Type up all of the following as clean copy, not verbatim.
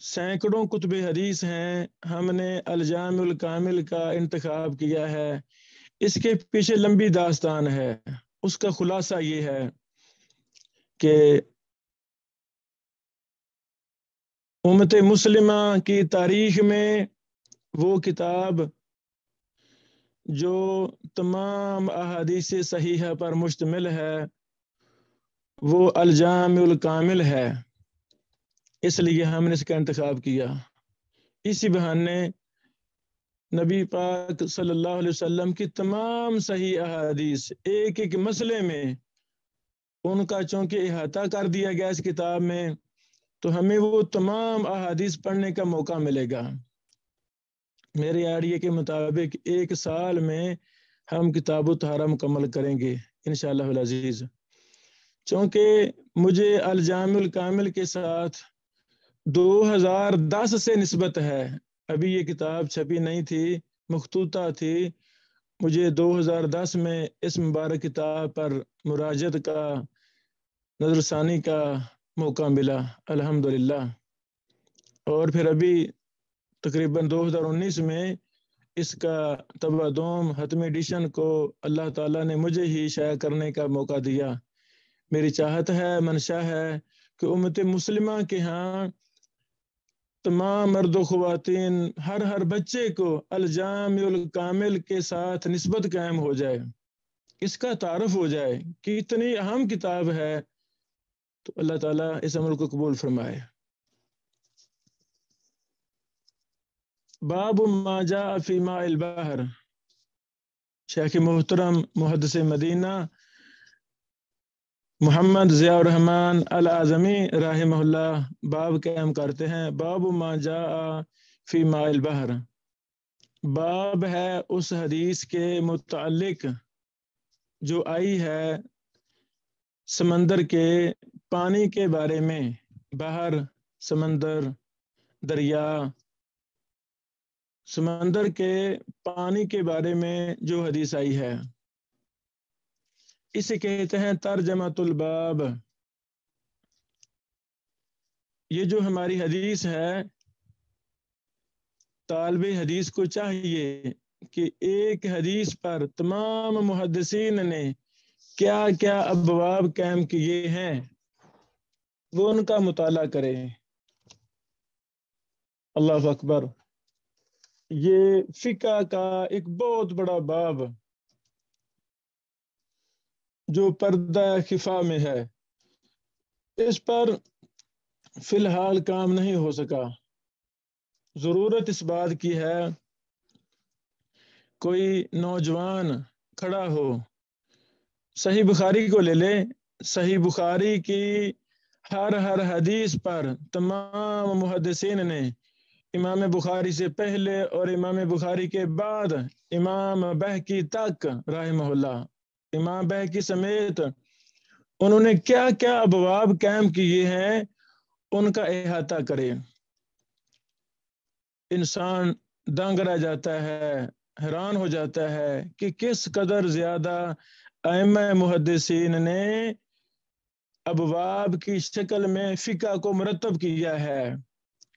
سینکڑوں کتب حدیث ہیں، ہم نے الجامع الکامل کا انتخاب کیا ہے۔ اس کے پیچھے لمبی داستان ہے، اس کا خلاصہ یہ ہے کہ امت مسلمہ کی تاریخ میں وہ کتاب جو تمام احادیث صحیحہ پر مشتمل ہے وہ الجامع الکامل ہے، اس لیے ہم نے اس کا انتخاب کیا۔ اسی بہانے نبی پاک صلی اللہ علیہ وسلم کی تمام صحیح احادیث ایک ایک مسئلے میں ان کا چونکہ احاطہ کر دیا گیا اس کتاب میں، تو ہمیں وہ تمام احادیث پڑھنے کا موقع ملے گا۔ میرے آئیڈیا کے مطابق 1 سال میں ہم کتاب و طہارہ مکمل کریں گے انشاءاللہ العزیز۔ چونکہ مجھے الجامع الکامل کے ساتھ 2010 سے نسبت ہے، ابھی یہ کتاب چھپی نہیں تھی، مخطوطہ تھی۔ مجھے 2010 میں اس مبارک کتاب پر مراجعت کا، نظر ثانی کا موقع ملا الحمدللہ، اور پھر ابھی تقریباً 2019 میں اس کا طبع دوم حتمی ایڈیشن کو اللہ تعالیٰ نے مجھے ہی شائع کرنے کا موقع دیا۔ میری چاہت ہے، منشا ہے کہ امت مسلمہ کے ہاں تمام مرد و خواتین، ہر بچے کو الجامع الکامل کے ساتھ نسبت قائم ہو جائے، اس کا تعارف ہو جائے کہ اتنی اہم کتاب ہے۔ تو اللہ تعالیٰ اس عمل کو قبول فرمائے۔ باب ما جاء فی ماء البحر، شیخ محترم محدث مدینہ محمد ضیاء الرحمن الاعظمی رحمہ اللہ باب قائم کرتے ہیں۔ باب ما جاء فی ماء البحر، باب ہے اس حدیث کے متعلق جو آئی ہے سمندر کے پانی کے بارے میں، بحر، سمندر، دریا، سمندر کے پانی کے بارے میں جو حدیث آئی ہے، اسے کہتے ہیں ترجمۃ الباب۔ یہ جو ہماری حدیث ہے، طالب حدیث کو چاہیے کہ ایک حدیث پر تمام محدثین نے کیا کیا ابواب قائم کیے ہیں وہ ان کا مطالعہ کرے۔ اللہ اکبر، یہ فقہ کا ایک بہت بڑا باب جو پردہ خفا میں ہے، اس پر فی الحال کام نہیں ہو سکا۔ ضرورت اس بات کی ہے کوئی نوجوان کھڑا ہو، صحیح بخاری کو لے لے، صحیح بخاری کی ہر حدیث پر تمام محدثین نے امام بخاری سے پہلے اور امام بخاری کے بعد امام بہقی تک رحمہ اللہ، امام بہقی سمیت انہوں نے کیا کیا ابواب قائم کیے ہیں ان کا احاطہ کرے۔ انسان دنگ رہ جاتا ہے، حیران ہو جاتا ہے کہ کس قدر زیادہ ائمہ محدثین نے ابواب کی شکل میں فقہ کو مرتب کیا ہے،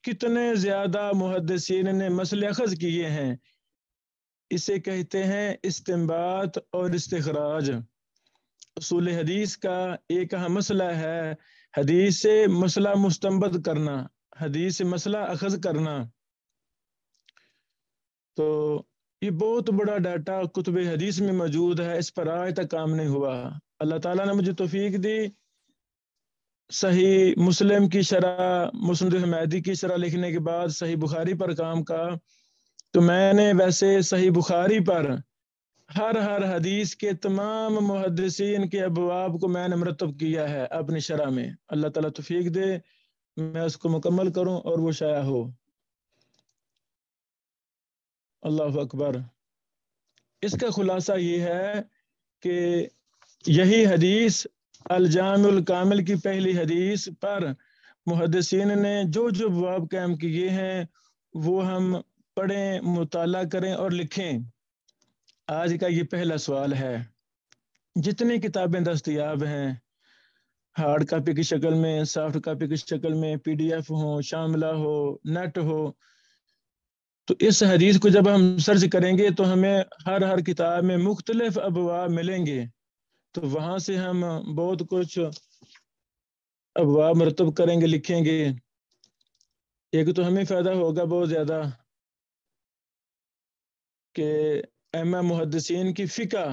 کتنے زیادہ محدثین نے مسئلے اخذ کیے ہیں۔ اسے کہتے ہیں استنباط اور استخراج۔ اصول حدیث کا ایک اہم مسئلہ ہے حدیث سے مسئلہ مستنبط کرنا، حدیث سے مسئلہ اخذ کرنا۔ تو یہ بہت بڑا ڈیٹا کتب حدیث میں موجود ہے، اس پر آج تک کام نہیں ہوا۔ اللہ تعالیٰ نے مجھے توفیق دی، صحیح مسلم کی شرح، مسند حمیدی کی شرح لکھنے کے بعد صحیح بخاری پر کام کا، تو میں نے ویسے صحیح بخاری پر ہر حدیث کے تمام محدثین کے ابواب کو میں نے مرتب کیا ہے اپنی شرح میں۔ اللہ تعالیٰ توفیق دے میں اس کو مکمل کروں اور وہ شائع ہو۔ اللہ اکبر۔ اس کا خلاصہ یہ ہے کہ یہی حدیث الجامع الکامل کی پہلی حدیث پر محدثین نے جو ابواب قائم کیے ہیں وہ ہم پڑھیں، مطالعہ کریں اور لکھیں۔ آج کا یہ پہلا سوال ہے، جتنی کتابیں دستیاب ہیں ہارڈ کاپی کی شکل میں، سافٹ کاپی کی شکل میں، PDF ہو، شاملہ ہو، نیٹ ہو. تو اس حدیث کو جب ہم سرچ کریں گے تو ہمیں ہر کتاب میں مختلف ابواب ملیں گے. تو وہاں سے ہم بہت کچھ ابواب مرتب کریں گے، لکھیں گے. ایک تو ہمیں فائدہ ہوگا بہت زیادہ کہ ائمہ محدثین کی فقہ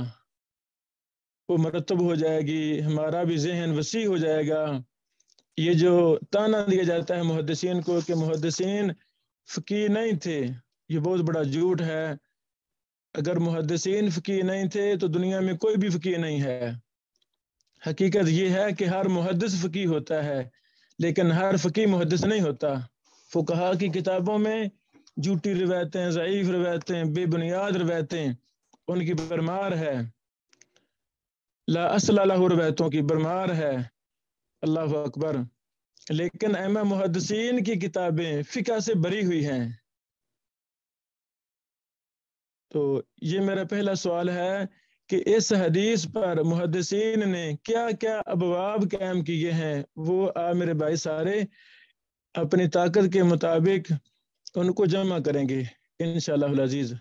وہ مرتب ہو جائے گی، ہمارا بھی ذہن وسیع ہو جائے گا. یہ جو تانا دیا جاتا ہے محدثین کو کہ محدثین فقیہ نہیں تھے، یہ بہت بڑا جھوٹ ہے. اگر محدثین فقیہ نہیں تھے تو دنیا میں کوئی بھی فقیہ نہیں ہے. حقیقت یہ ہے کہ ہر محدث فقیہ ہوتا ہے لیکن ہر فقیہ محدث نہیں ہوتا. فقہا کی کتابوں میں جھوٹی روایتیں، ضعیف روایتیں، بے بنیاد روایتیں ان کی برمار ہے. لا اصل لہ روایتوں کی برمار ہے. اللہ اکبر. لیکن ائمہ محدثین کی کتابیں فقہ سے بری ہوئی ہیں. تو یہ میرا پہلا سوال ہے کہ اس حدیث پر محدثین نے کیا کیا ابواب قائم کیے ہیں، وہ آپ میرے بھائی سارے اپنی طاقت کے مطابق ان کو جمع کریں گے انشاءاللہ العزیز.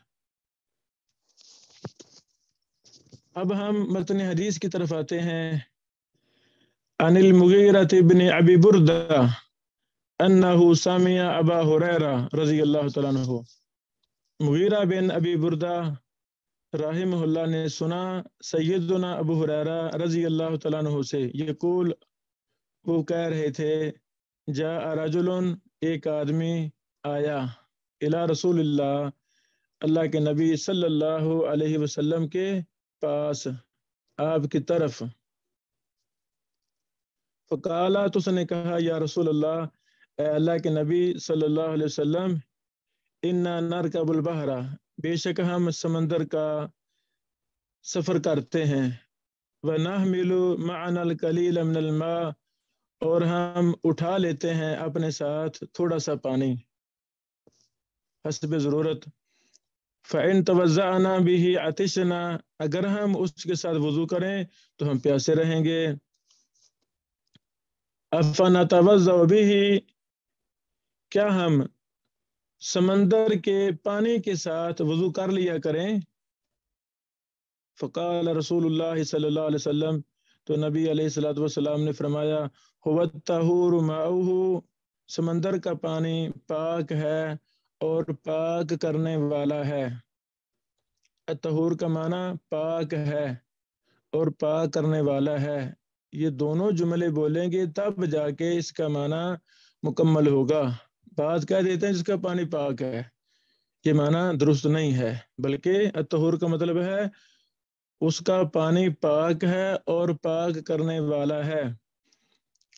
اب ہم متن حدیث کی طرف آتے ہیں. عن المغیرۃ بن ابی بردہ انہ سمع ابا ہریرہ رضی اللہ تعالیٰ عنہ. مغیرہ بن ابی بردہ رحمہ اللہ نے سنا سیدنا ابو ہریرہ رضی اللہ تعالیٰ عنہ سے، یقول وہ کہہ رہے تھے، جاء رجل ایک آدمی آیا، الی رسول اللہ اللہ کے نبی صلی اللہ علیہ وسلم کے پاس، آپ کی طرف. فقالا تو اس نے کہا، یا رسول اللہ اے اللہ کے نبی صلی اللہ علیہ وسلم، انا نرکب البحر بے شک ہم سمندر کا سفر کرتے ہیں، ونحمل معنا القلیل من الماء اور ہم اٹھا لیتے ہیں اپنے ساتھ تھوڑا سا پانی حسب ضرورت. فَإِن تَوَضَّأْنَا بِهِ عَطِشْنَا اگر ہم اس کے ساتھ وضو کریں تو ہم پیاسے رہیں گے. أَفَنَتَوَضَّأُ بِهِ کیا ہم سمندر کے پانی کے ساتھ وضو کر لیا کریں. فقال رسول اللہ صلی اللہ علیہ وسلم تو نبی علیہ الصلوۃ والسلام نے فرمایا، هو الطہور ماؤہ سمندر کا پانی پاک ہے اور پاک کرنے والا ہے. الطہور کا معنی پاک ہے اور پاک کرنے والا ہے. یہ دونوں جملے بولیں گے تب جا کے اس کا معنی مکمل ہوگا. بعض کہہ دیتے ہیں جس کا پانی پاک ہے، یہ معنی درست نہیں ہے، بلکہ الطہور کا مطلب ہے اس کا پانی پاک ہے اور پاک کرنے والا ہے.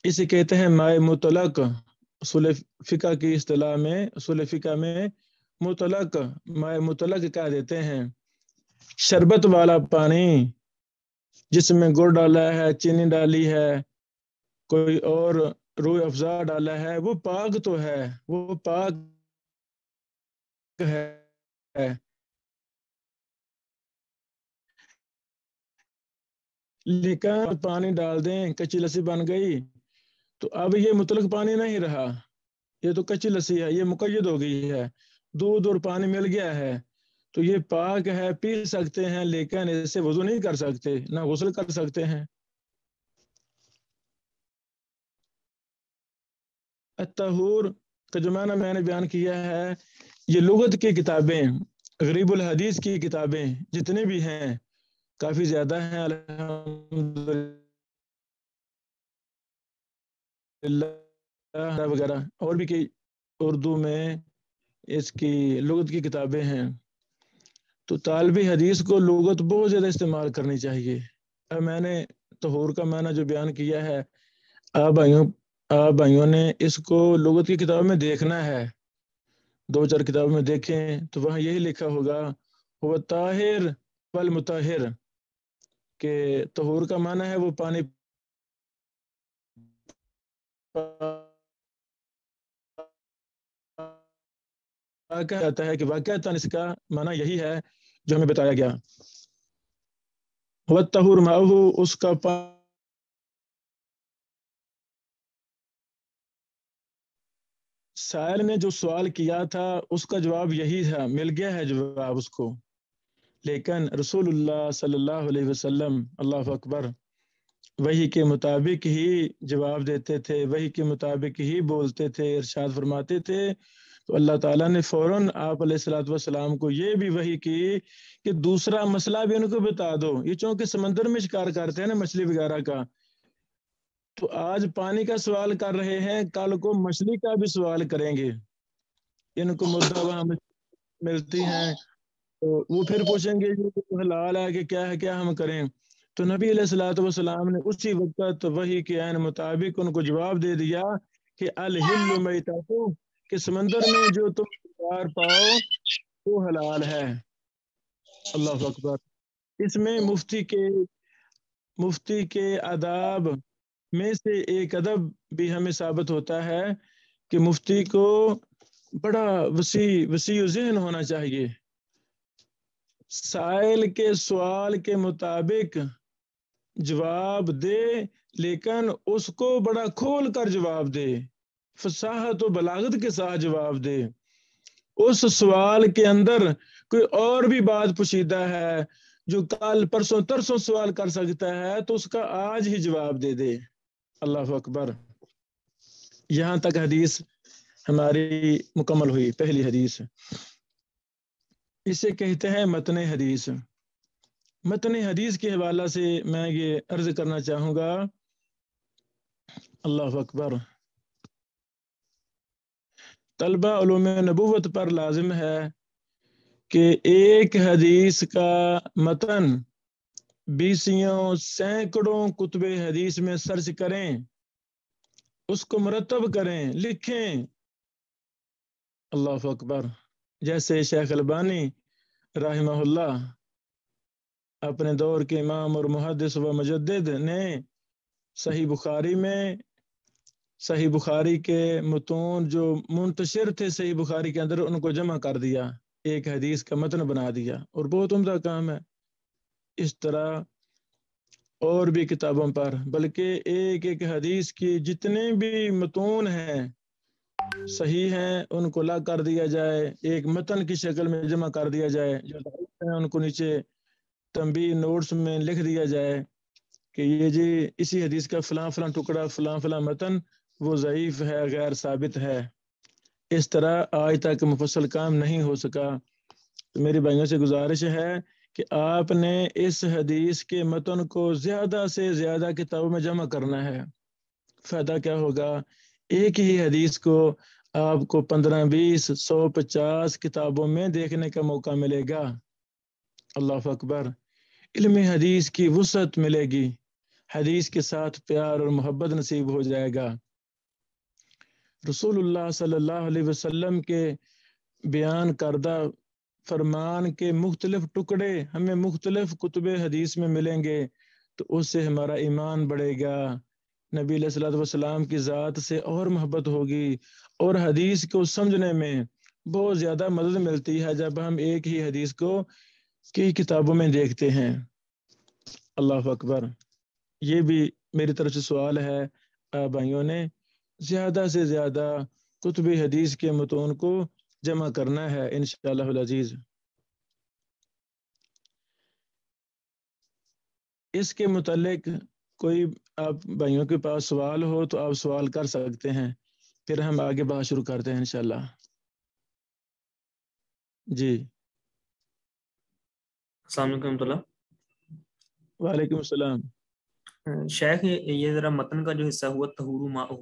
اسے کہتے ہیں ماء مطلق. اصول فقہ کی اصطلاح میں، اصول فقہ میں مطلق، ماء مطلق کہہ دیتے ہیں شربت والا پانی جس میں گڑ ڈالا ہے، چینی ڈالی ہے، کوئی اور روح افزا ڈالا ہے، وہ پاک تو ہے، وہ پاک ہے. لیکن پانی ڈال دیں کچی لسی بن گئی تو اب یہ مطلق پانی نہیں رہا، یہ تو کچی لسی ہے، یہ مقید ہو گئی ہے. دودھ اور پانی مل گیا ہے تو یہ پاک ہے، پی سکتے ہیں لیکن اسے وضو نہیں کر سکتے، نہ غسل کر سکتے ہیں. الطہور کا جو معنی میں نے بیان کیا ہے، یہ لغت کی کتابیں، غریب الحدیث کی کتابیں جتنے بھی ہیں کافی زیادہ ہیں الحمدللہ وغیرہ، اور بھی کئی اردو میں اس کی لغت کی کتابیں ہیں. تو طالب حدیث کو لغت بہت زیادہ استعمال کرنی چاہیے. اب میں نے طہور کا معنی جو بیان کیا ہے، آپ بھائیوں نے اس کو لغت کی کتاب میں دیکھنا ہے. 2-4 کتابوں میں دیکھیں تو وہاں یہی لکھا ہوگا وہ طاہر والمطہر، کہ طہور کا معنی ہے وہ پانی کہتا ہے کہ واقعتاً اس کا معنی یہی ہے جو ہمیں بتایا گیا. وہ طہور ماؤہ اس کا سائل نے جو سوال کیا تھا اس کا جواب یہی تھا، مل گیا ہے جواب اس کو، لیکن رسول اللہ صلی اللہ علیہ وسلم، اللہ اکبر، وحی کے مطابق ہی جواب دیتے تھے، وحی کے مطابق ہی بولتے تھے، ارشاد فرماتے تھے۔ تو اللہ تعالیٰ نے فوراً آپ علیہ الصلوۃ والسلام کو یہ بھی وحی کی کہ دوسرا مسئلہ بھی ان کو بتا دو۔ یہ چونکہ سمندر میں شکار کرتے ہیں نا مچھلی وغیرہ کا، تو آج پانی کا سوال کر رہے ہیں، کل کو مچھلی کا بھی سوال کریں گے۔ ان کو مردہ وہاں ملتی ہیں تو وہ پھر پوچھیں گے یہ حلال ہے کہ کیا ہے، کیا ہم کریں؟ تو نبی علیہ الصلوۃ والسلام نے اسی وقت وحی کے عین مطابق ان کو جواب دے دیا کہ الحل میتۃ، کہ سمندر میں جو تم شکار پاؤ وہ حلال ہے۔ اللہ اکبر۔ اس میں مفتی کے آداب میں سے ایک ادب بھی ہمیں ثابت ہوتا ہے کہ مفتی کو بڑا وسیع ذہن ہونا چاہیے، سائل کے سوال کے مطابق جواب دے، لیکن اس کو بڑا کھول کر جواب دے، فصاحت و بلاغت کے ساتھ جواب دے۔ اس سوال کے اندر کوئی اور بھی بات پوشیدہ ہے جو کل پرسوں ترسوں سوال کر سکتا ہے تو اس کا آج ہی جواب دے دے۔ اللہ اکبر۔ یہاں تک حدیث ہماری مکمل ہوئی، پہلی حدیث۔ اسے کہتے ہیں متن حدیث۔ متن حدیث کے حوالہ سے میں یہ عرض کرنا چاہوں گا، اللہ اکبر، طلبہ علوم نبوت پر لازم ہے کہ ایک حدیث کا متن بیسیوں سینکڑوں کتب حدیث میں سرچ کریں، اس کو مرتب کریں، لکھیں۔ اللہ اکبر۔ جیسے شیخ البانی رحمہ اللہ اپنے دور کے امام اور محدث و مجدد نے صحیح بخاری کے متون جو منتشر تھے صحیح بخاری کے اندر، ان کو جمع کر دیا، ایک حدیث کا متن بنا دیا، اور بہت عمدہ کام ہے۔ اس طرح اور بھی کتابوں پر، بلکہ ایک ایک حدیث کی جتنے بھی متون ہیں صحیح ہیں ان کو لا کر دیا جائے، ایک متن کی شکل میں جمع کر دیا جائے، جو ضعیف ہیں ان کو نیچے تنبیہ نوٹس میں لکھ دیا جائے کہ یہ جی اسی حدیث کا فلاں فلاں ٹکڑا، فلاں فلاں متن وہ ضعیف ہے، غیر ثابت ہے۔ اس طرح آج تک مفصل کام نہیں ہو سکا۔ تو میری بھائیوں سے گزارش ہے کہ آپ نے اس حدیث کے متن کو زیادہ سے زیادہ کتابوں میں جمع کرنا ہے۔ فائدہ کیا ہوگا؟ ایک ہی حدیث کو آپ کو 15 20 100 50 کتابوں میں دیکھنے کا موقع ملے گا۔ اللہ اکبر۔ علم حدیث کی وسعت ملے گی، حدیث کے ساتھ پیار اور محبت نصیب ہو جائے گا۔ رسول اللہ صلی اللہ علیہ وسلم کے بیان کردہ فرمان کے مختلف ٹکڑے ہمیں مختلف کتب حدیث میں ملیں گے تو اس سے ہمارا ایمان بڑھے گا، نبی علیہ الصلوۃ والسلام کی ذات سے اور محبت ہوگی، اور حدیث کو سمجھنے میں بہت زیادہ مدد ملتی ہے جب ہم ایک ہی حدیث کو کئی کتابوں میں دیکھتے ہیں۔ اللہ اکبر۔ یہ بھی میری طرف سے سوال ہے، آپ بھائیوں نے زیادہ سے زیادہ کتب حدیث کے متون کو جمع کرنا ہے انشاءاللہ العزیز۔ اس کے متعلق کوئی آپ بھائیوں کے پاس سوال ہو تو آپ سوال کر سکتے ہیں، پھر ہم آگے بات شروع کرتے ہیں انشاءاللہ۔ جی السلام علیکم ورحمۃ اللہ۔ وعلیکم السلام۔ شیخ یہ ذرا متن کا جو حصہ ہوا طہور ماءہ،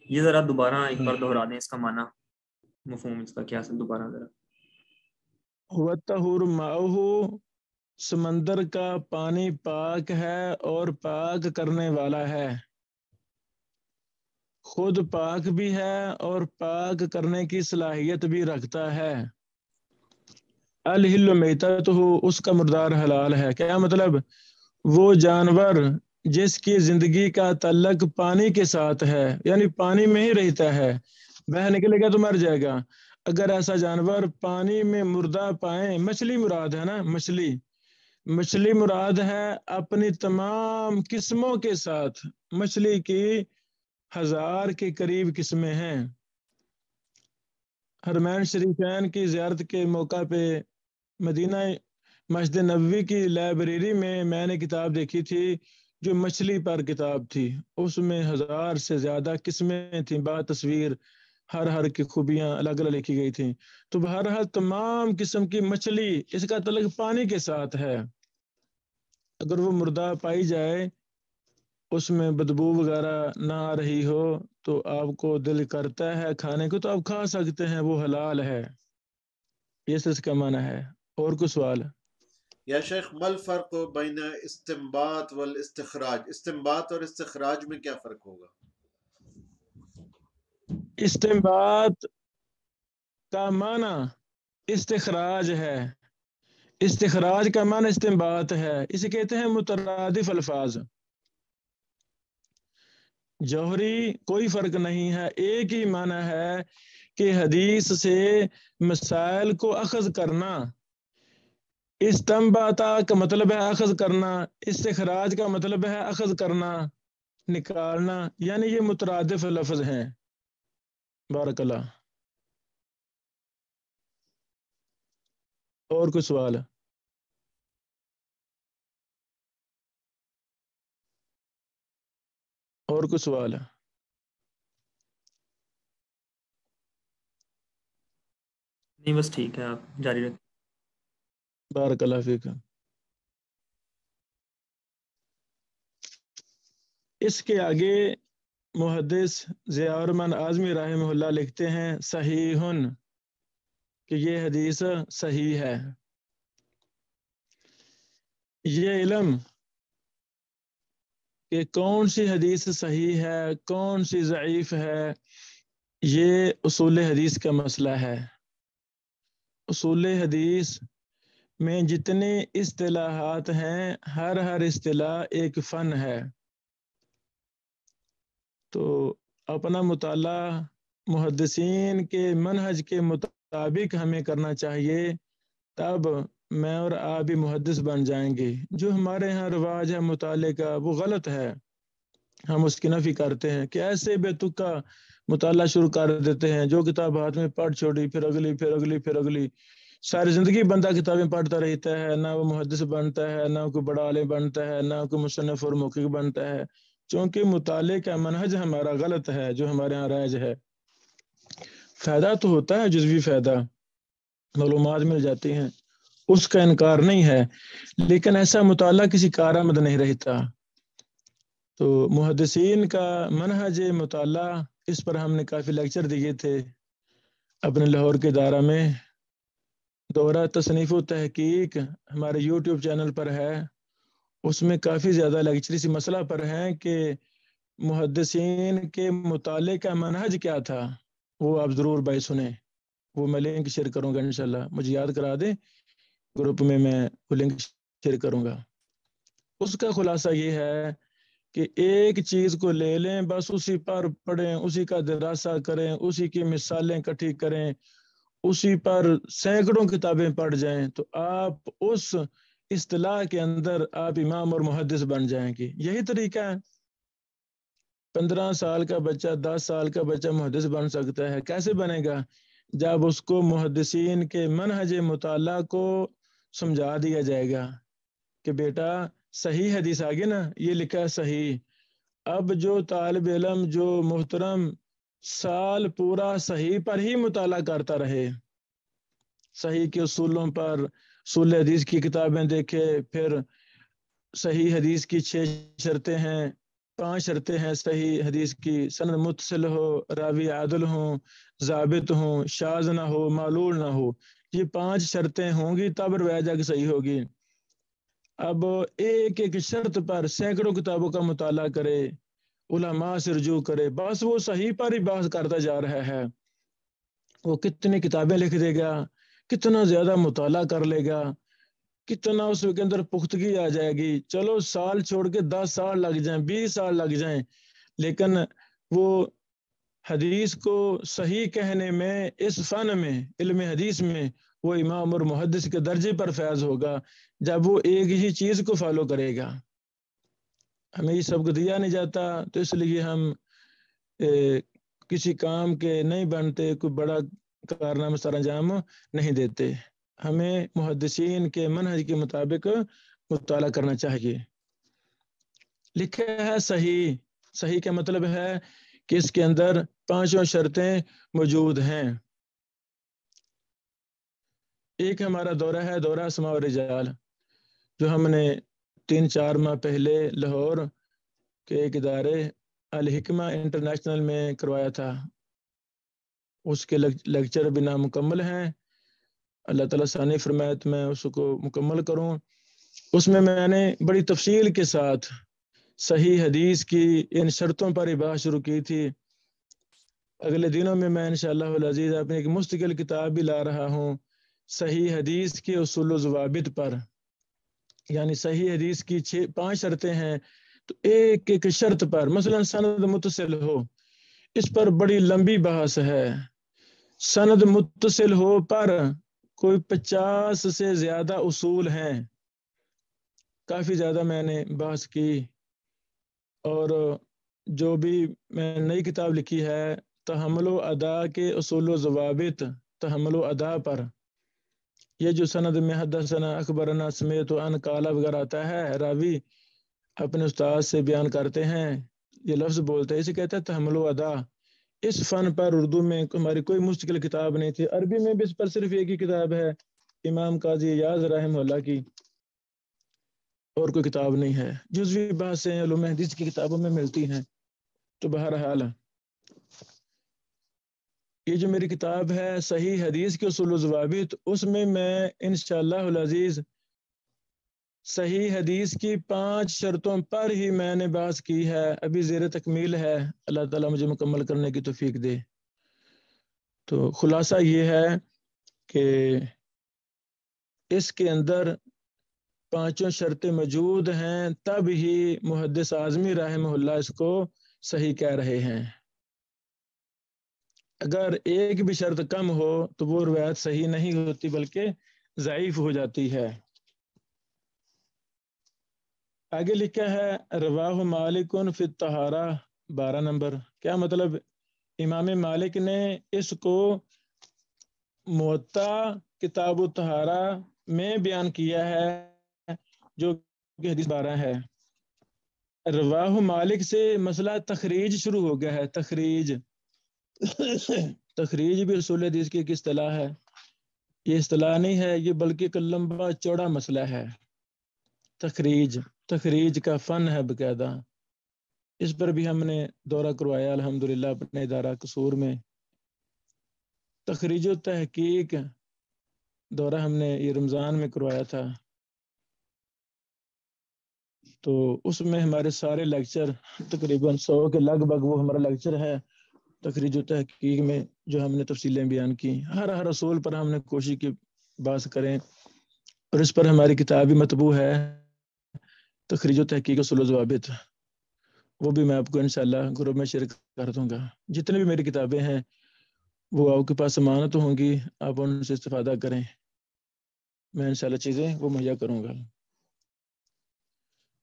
یہ ذرا دوبارہ ایک بار دہرا دیں، اس کا معنی مفہوم اس کا کیا ہے، دوبارہ ذرا۔ وَالطَّہُورُ مَاؤُهُ، سمندر کا پانی پاک ہے اور پاک کرنے والا ہے، خود پاک بھی ہے اور پاک کرنے کی صلاحیت بھی رکھتا ہے۔ الحل میتۃ، اس کا مردار حلال ہے۔ کیا مطلب؟ وہ جانور جس کی زندگی کا تعلق پانی کے ساتھ ہے، یعنی پانی میں ہی رہتا ہے، باہر نکلے گا تو مر جائے گا۔ اگر ایسا جانور پانی میں مردہ پائیں، مچھلی مراد ہے نا، مچھلی مراد ہے اپنی تمام قسموں کے ساتھ، مچھلی کی 1000 کے قریب قسمیں ہیں، حرمین شریفین کی زیارت کے موقع پہ مدینہ مسجد نبوی کی لائبریری میں نے کتاب دیکھی تھی جو مچھلی پر کتاب تھی. اس میں 1000 سے زیادہ قسمیں تھیں، با تصویر، ہر کی خوبیاں الگ الگ لکھی گئی تھیں. تو بہرحال تمام قسم کی مچھلی، اس کا تعلق پانی کے ساتھ ہے. اگر وہ مردہ پائی جائے، اس میں بدبو وغیرہ نہ آ رہی ہو، تو آپ کو دل کرتا ہے کھانے کو تو آپ کھا سکتے ہیں، وہ حلال ہے. یہ اس کا معنی ہے. اور کوئی سوال؟ یا شیخ مل فرق بین استنباط والاستخراج، استنباط اور استخراج میں کیا فرق ہوگا؟ استنباط کا معنی استخراج ہے، استخراج کا معنی استنباط ہے. اسے کہتے ہیں مترادف الفاظ. جوہری کوئی فرق نہیں ہے، ایک ہی معنی ہے کہ حدیث سے مسائل کو اخذ کرنا. استنباط کا مطلب ہے اخذ کرنا، استخراج کا مطلب ہے اخذ کرنا، نکالنا، یعنی یہ مترادف لفظ ہیں. بارک اللہ. اور کوئی سوال؟ اور کوئی سوال؟ نہیں بس ٹھیک ہے، آپ جاری رکھیں. بارک اللہ فیک. اس کے آگے محدث ضیاء الرحمن اعظمی رحمہ اللہ لکھتے ہیں صحیحن، کہ یہ حدیث صحیح ہے. یہ علم کہ کون سی حدیث صحیح ہے کون سی ضعیف ہے، یہ اصول حدیث کا مسئلہ ہے. اصول حدیث میں جتنے اصطلاحات ہیں، ہر اصطلاح ایک فن ہے. تو اپنا مطالعہ محدثین کے منہج کے مطابق ہمیں کرنا چاہیے، تب میں اور آپ بھی محدث بن جائیں گے. جو ہمارے ہاں رواج ہے مطالعے کا وہ غلط ہے، ہم اس کی نفی کرتے ہیں کہ ایسے بے تکا مطالعہ شروع کر دیتے ہیں. جو کتاب ہاتھ میں پڑھ چھوڑی، پھر اگلی پھر اگلی پھر اگلی، ساری زندگی بندہ کتابیں پڑھتا رہتا ہے، نہ وہ محدث بنتا ہے، نہ کوئی بڑا عالم بنتا ہے، نہ کوئی مصنف اور محقق بنتا ہے. چونکہ مطالعے کا منہج ہمارا غلط ہے، جو ہمارے ہاں رائج ہے. فائدہ تو ہوتا ہے، جزوی فائدہ، معلومات مل جاتی ہیں، اس کا انکار نہیں ہے، لیکن ایسا مطالعہ کسی کارآمد نہیں رہتا. تو محدثین کا منہج مطالعہ، اس پر ہم نے کافی لیکچر دیے تھے اپنے لاہور کے دارہ میں. دورہ تصنیف و تحقیق ہمارے یوٹیوب چینل پر ہے، اس میں کافی زیادہ لیکچر اسی مسئلہ پر ہیں کہ محدثین کے مطالعے کا منہج کیا تھا. وہ آپ ضرور بھائی سنیں، وہ میں لنک شیئر کروں گا انشاءاللہ. مجھے یاد کرا دیں، گروپ میں وہ لنک شیئر کروں گا. اس کا خلاصہ یہ ہے کہ ایک چیز کو لے لیں، بس اسی پر پڑھیں، اسی کا دراسہ کریں، اسی کی مثالیں اکٹھی کریں، اسی پر سینکڑوں کتابیں پڑھ جائیں، تو آپ اس اصطلاح کے اندر آپ امام اور محدث بن جائیں گے. یہی طریقہ ہے. 15 سال کا بچہ 10 سال کا بچہ محدث بن سکتا ہے. کیسے بنے گا؟ جب اس کو محدثین کے منہج مطالعہ کو سمجھا دیا جائے گا کہ بیٹا صحیح حدیث آگے نا، یہ لکھا ہے صحیح. اب جو طالب علم، جو محترم سال پورا صحیح پر ہی مطالعہ کرتا رہے، صحیح کے اصولوں پر، اصول حدیث کی کتابیں دیکھے، پھر صحیح حدیث کی 6 شرطیں ہیں، 5 شرطیں ہیں صحیح حدیث کی: سند متصل ہو، راوی عادل ہوں، ضابط ہوں، شاذ نہ ہو، معلول نہ ہو. یہ 5 شرطیں ہوں گی تب روایت جا کے صحیح ہوگی. اب ایک شرط پر سینکڑوں کتابوں کا مطالعہ کرے، علماء سے رجوع کرے، بس وہ صحیح پر ہی بحث کرتا جا رہا ہے. وہ کتنی کتابیں لکھ دے گا، کتنا زیادہ مطالعہ کر لے گا، کتنا اس کے اندر پختگی آ جائے گی. چلو سال چھوڑ کے 10 سال لگ جائیں، 20 سال لگ جائیں، لیکن وہ حدیث کو صحیح کہنے میں، اس فن میں، علم حدیث میں، وہ امام اور محدث کے درجے پر فیض ہوگا جب وہ ایک ہی چیز کو فالو کرے گا. ہمیں یہ سب کو دیا نہیں جاتا، تو اس لیے ہم کسی کام کے نہیں بنتے. کوئی بڑا کارنامے سر انجام نہیں دیتے. ہمیں محدثین کے منہج کے مطابق مطالعہ کرنا چاہیے. لکھا ہے صحیح. صحیح کا مطلب ہے کہ اس کے اندر 5 شرطیں موجود ہیں. ایک ہمارا دورہ ہے، دورہ اسماء و رجال، جو ہم نے 3-4 ماہ پہلے لاہور کے ایک ادارے الحکمہ انٹرنیشنل میں کروایا تھا. اس کے لیکچر بھی نامکمل ہیں. اللہ تعالیٰ ثانی فرمائے تو میں اس کو مکمل کروں. اس میں میں نے بڑی تفصیل کے ساتھ صحیح حدیث کی ان شرطوں پر ہی بات شروع کی تھی. اگلے دنوں میں انشاءاللہ العزیز اپنی ایک مستقل کتاب بھی لا رہا ہوں صحیح حدیث کے اصول و ضوابط پر. یعنی صحیح حدیث کی 5 شرطیں ہیں، تو ایک ایک شرط پر، مثلا سند متصل ہو، اس پر بڑی لمبی بحث ہے. سند متصل ہو پر کوئی 50 سے زیادہ اصول ہیں. کافی زیادہ میں نے بحث کی. اور جو بھی میں نئی کتاب لکھی ہے تحمل و ادا کے اصول و ضوابط، تحمل و ادا پر، یہ جو سند میں حدثنا اخبرنا سمیت و ان قال وغیرہ آتا ہے، راوی اپنے استاد سے بیان کرتے ہیں، یہ لفظ بولتے ہیں، اسے کہتے ہیں تحمل و ادا. اس فن پر اردو میں ہماری کوئی مستقل کتاب نہیں تھی. عربی میں بھی اس پر صرف ایک ہی کتاب ہے امام قاضی ایاز رحمہ اللہ کی، اور کوئی کتاب نہیں ہے. جزوی بحثیں علوم حدیث کی کتابوں میں ملتی ہیں. تو بہرحال یہ جو میری کتاب ہے صحیح حدیث کے اصول و ضوابط، اس میں انشاءاللہ العزیز صحیح حدیث کی 5 شرطوں پر ہی میں نے بحث کی ہے. ابھی زیر تکمیل ہے. اللہ تعالیٰ مجھے مکمل کرنے کی توفیق دے. تو خلاصہ یہ ہے کہ اس کے اندر 5 شرطیں موجود ہیں، تب ہی محدث اعظمی رحمہ اللہ اس کو صحیح کہہ رہے ہیں. اگر ایک بھی شرط کم ہو تو وہ روایت صحیح نہیں ہوتی بلکہ ضعیف ہو جاتی ہے. آگے لکھا ہے رواہ مالک فی الطہارہ 12 نمبر. کیا مطلب؟ امام مالک نے اس کو موطا کتاب الطہارہ میں بیان کیا ہے، جو کہ حدیث 12 ہے. رواہ مالک سے مسئلہ تخریج شروع ہو گیا ہے. تخریج بھی اصول حدیث کی ایک اصطلاح ہے. یہ اصطلاح نہیں ہے، یہ بلکہ ایک لمبا چوڑا مسئلہ ہے. تخریج کا فن ہے باقاعدہ. اس پر بھی ہم نے دورہ کروایا الحمدللہ اپنے ادارہ قصور میں. تخریج و تحقیق دورہ ہم نے یہ رمضان میں کروایا تھا. تو اس میں ہمارے سارے لیکچر تقریباً 100 کے لگ بھگ وہ ہمارا لیکچر ہے تخریج و تحقیق میں، جو ہم نے تفصیلیں بیان کی. ہر اصول پر ہم نے کوشش کی بات کریں، اور اس پر ہماری کتاب بھی مطبوع ہے تخریج و تحقیق اصول و ضوابط. وہ بھی میں آپ کو انشاءاللہ گروپ میں شیئر کر دوں گا. جتنے بھی میری کتابیں ہیں وہ آپ کے پاس امانت ہوں گی، آپ ان سے استفادہ کریں. میں انشاءاللہ چیزیں وہ مہیا کروں گا.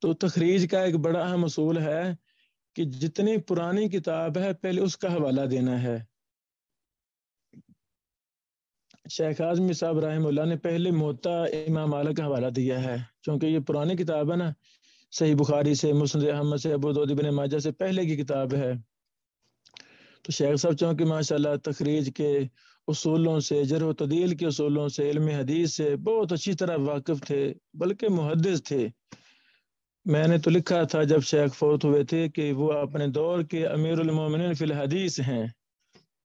تو تخریج کا ایک بڑا اہم اصول ہے کہ جتنی پرانی کتاب ہے پہلے اس کا حوالہ دینا ہے. شیخ اعظمی صاحب رحمہ اللہ نے پہلے موطا امام مالک کا حوالہ دیا ہے، چونکہ یہ پرانی کتاب ہے نا، صحیح بخاری سے، مسند احمد سے، ابو داؤد ابن ماجہ سے پہلے کی کتاب ہے. تو شیخ صاحب چونکہ ماشاءاللہ تخریج کے اصولوں سے، جرح و تعدیل کے اصولوں سے، علم حدیث سے بہت اچھی طرح واقف تھے، بلکہ محدث تھے. میں نے تو لکھا تھا جب شیخ فوت ہوئے تھے کہ وہ اپنے دور کے امیر المومنین فی الحدیث ہیں.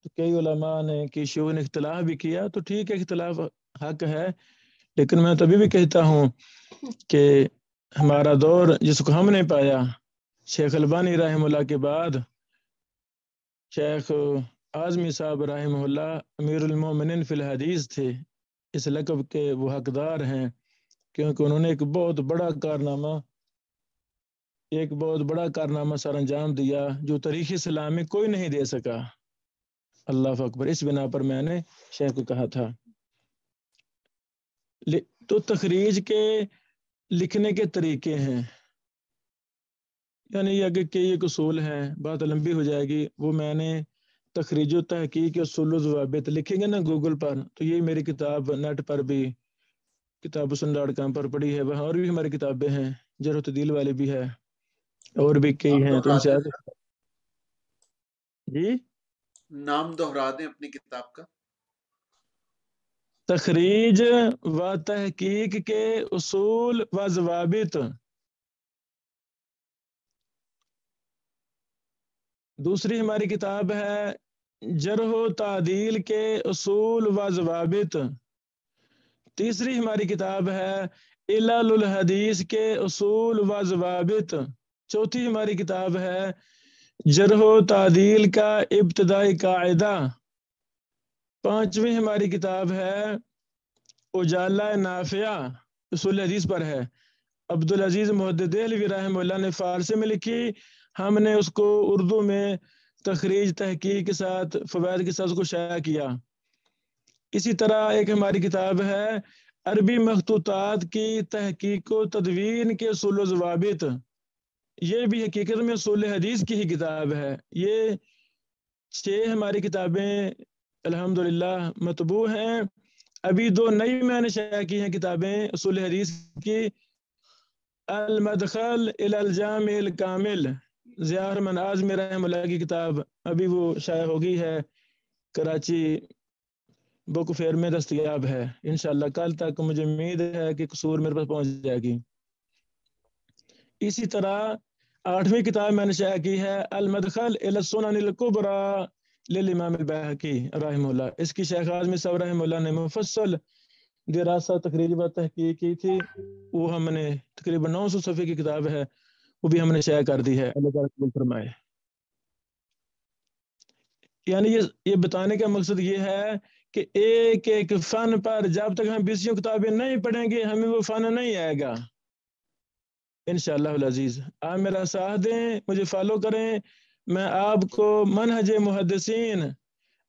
تو کئی علماء نے کی شیوخ نے اختلاف بھی کیا، تو ٹھیک ہے، اختلاف حق ہے، لیکن میں تو ابھی بھی کہتا ہوں کہ ہمارا دور جس کو ہم نے پایا، شیخ البانی رحمہ اللہ کے بعد شیخ اعظمی صاحب رحمہ اللہ امیر المومنین فی الحدیث تھے. اس لقب کے وہ حقدار ہیں، کیونکہ انہوں نے ایک بہت بڑا کارنامہ سر انجام دیا جو تاریخ اسلام میں کوئی نہیں دے سکا. اللہ اکبر. اس بنا پر میں نے شیخ کو کہا تھا. تو تخریج کے لکھنے کے طریقے ہیں، یعنی یہ آگے کئی ایک اصول ہیں، بات لمبی ہو جائے گی. وہ میں نے تخریج و تحقیق اصول و ضوابط لکھیں گے نا گوگل پر تو یہ میری کتاب نیٹ پر بھی kitabussun.com پر پڑی ہے، وہاں اور بھی ہماری کتابیں ہیں، جرح و تعدیل والی بھی ہے اور بھی کئی ہیں، تو ان سے آپ جی نام دہرا دیں اپنی کتاب کا۔ تخریج و تحقیق کے اصول و ضوابط۔ دوسری ہماری کتاب ہے جرح و تعدیل کے اصول و ضوابط۔ تیسری ہماری کتاب ہے علل الحدیث کے اصول و ضوابط۔ چوتھی ہماری کتاب ہے جرح و تعدیل کا ابتدائی قاعدہ۔ پانچویں ہماری کتاب ہے اجالہ نافعہ، اصول حدیث پر ہے، عبدالعزیز محدث دہلوی رحمہ اللہ نے فارسی میں لکھی، ہم نے اس کو اردو میں تخریج تحقیق کے ساتھ فوائد کے ساتھ اس کو شائع کیا۔ اسی طرح ایک ہماری کتاب ہے عربی مخطوطات کی تحقیق و تدوین کے اصول و ضوابط، یہ بھی حقیقت میں اصول حدیث کی ہی کتاب ہے۔ یہ 6 ہماری کتابیں الحمدللہ مطبوع ہیں۔ ابھی 2 نئی میں نے شائع کی ہیں کتابیں اصول حدیث کی، المدخل الی الجامع الکامل، ضیاء الرحمن اعظمی رحمہ اللہ کی کتاب، ابھی وہ شائع ہو گئی ہے، کراچی بک فیئر میں دستیاب ہے، انشاءاللہ کل تک مجھے امید ہے کہ قصور میرے پاس پہنچ جائے گی۔ اسی طرح 8ویں کتاب میں نے شائع کی ہے المدخل الی السنن الکبریٰ للامام البیہقی رحمہ اللہ، اس کی شیخ اعظمی صاحب رحمہ اللہ نے مفصل دراسہ تخریج و تحقیق کی تھی، وہ ہم نے تقریباً 900 صفحے کی کتاب ہے، وہ بھی ہم نے شائع کر دی ہے، اللہ تعالیٰ قبول فرمائے۔ یعنی یہ بتانے کا مقصد یہ ہے کہ ایک ایک فن پر جب تک ہم 20 کتابیں نہیں پڑھیں گے ہمیں وہ فن نہیں آئے گا انشاءاللہ العزیز۔ آپ میرا ساتھ دیں، مجھے فالو کریں، میں آپ کو منہج محدثین،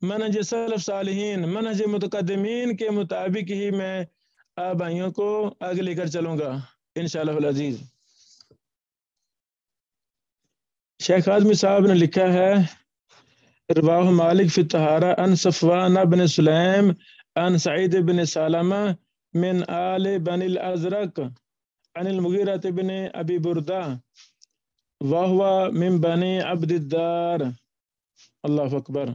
منہج سلف صالحین، منہج متقدمین کے مطابق ہی میں آپ بھائیوں کو آگے لے کر چلوں گا انشاءاللہ العزیز۔ شیخ اعظمی صاحب نے لکھا ہے رواہ مالک فی الطہارہ ان صفوان بن سلیم ان سعید بن سالمہ من آل بن الازرق عن المغیرہ بن ابی بردہ وہو من بنی عبد الدار، اللہ اکبر،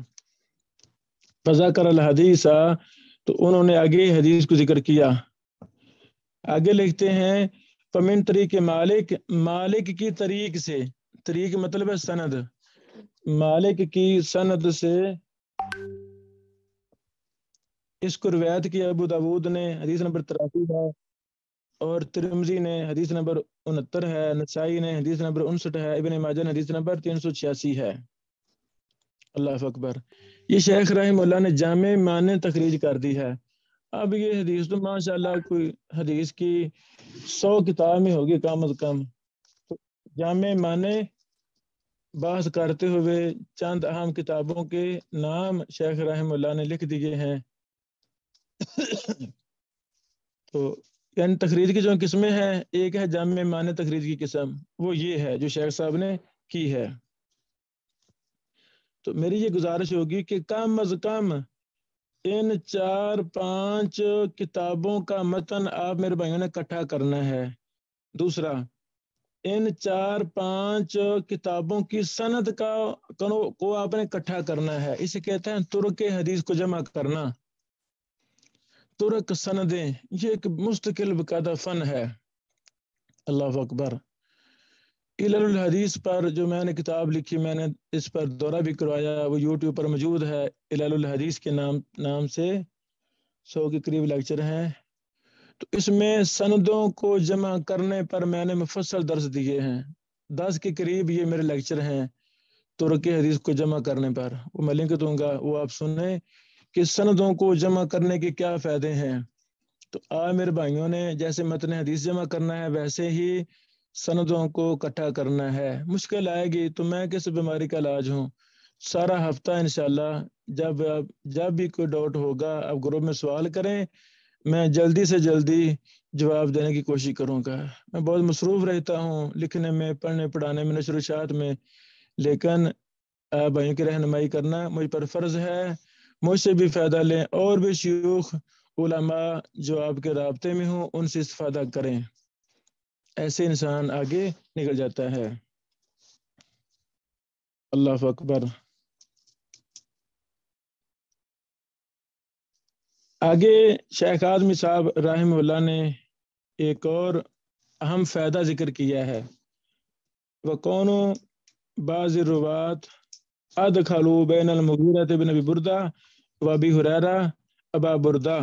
فذکر الحدیث، تو انہوں نے آگے حدیث کو ذکر کیا۔ آگے لکھتے ہیں فمن طریق مالک، مالک کی طریق سے، طریق مطلب ہے سند، مالک کی سند سے اس کو روایت کیا ابو داود نے، حدیث نمبر 83 ہے، اور ترمذی نے حدیث نمبر 69 ہے، نسائی نے حدیث نمبر 59 ہے، ابن ماجہ نے حدیث نمبر 386 ہے۔ اللہ اکبر، یہ شیخ رحمہ اللہ نے جامع معنی تخریج کر دی ہے۔ اب یہ حدیث تو ماشاءاللہ کوئی حدیث کی 100 کتاب میں ہوگی کم از کم، جامع معنی بحث کرتے ہوئے چند اہم کتابوں کے نام شیخ رحمہ اللہ نے لکھ دیے ہیں۔ تو یعنی تخریج کی جو قسمیں ہیں، ایک ہے جامع معنی تخریج کی قسم، وہ یہ ہے جو شیخ صاحب نے کی ہے۔ تو میری یہ گزارش ہوگی کہ کم از کم ان 4-5 کتابوں کا متن آپ میرے بھائیوں نے اکٹھا کرنا ہے۔ دوسرا، ان 4-5 کتابوں کی سند کو آپ نے اکٹھا کرنا ہے، اسے کہتے ہیں ترک حدیث کو جمع کرنا، ترک سندیں، یہ ایک مستقل باقاعدہ فن ہے۔ اللہ اکبر۔ علل الحدیث پر جو میں نے کتاب لکھی، میں نے اس پر دورہ بھی کروایا، وہ یوٹیوب پر موجود ہے، علل الحدیث کے نام سے 100 کے قریب لیکچر ہیں۔ تو اس میں سندوں کو جمع کرنے پر میں نے مفصل درس دیے ہیں، 10 کے قریب یہ میرے لیکچر ہیں ترک حدیث کو جمع کرنے پر، وہ میں لنک دوں گا، وہ آپ سنیں کہ سندوں کو جمع کرنے کے کیا فائدے ہیں۔ تو میرے بھائیوں نے جیسے متن حدیث جمع کرنا ہے ویسے ہی سندوں کو اکٹھا کرنا ہے۔ مشکل آئے گی تو میں کس بیماری کا علاج ہوں، سارا ہفتہ انشاءاللہ جب بھی کوئی ڈاؤٹ ہوگا آپ گروپ میں سوال کریں، میں جلدی سے جلدی جواب دینے کی کوشش کروں گا۔ میں بہت مصروف رہتا ہوں لکھنے میں، پڑھنے پڑھانے میں، نشر و اشاعت میں، لیکن آپ بھائیوں کی رہنمائی کرنا مجھ پر فرض ہے، مجھ سے بھی فائدہ لیں، اور بھی شیوخ علماء جو آپ کے رابطے میں ہوں ان سے استفادہ کریں، ایسے انسان آگے نکل جاتا ہے۔ اللہ اکبر۔ آگے شیخ اعظمی صاحب رحمہ اللہ نے ایک اور اہم فائدہ ذکر کیا ہے، وَقَوْنُ بَعْضِ الرُّوَاةِ أَدْخَلُوا بَيْنَ الْمُغِیرَةِ بْنِ أَبِی بُرْدَۃ وَأَبِی ہریرہ ابا بردہ،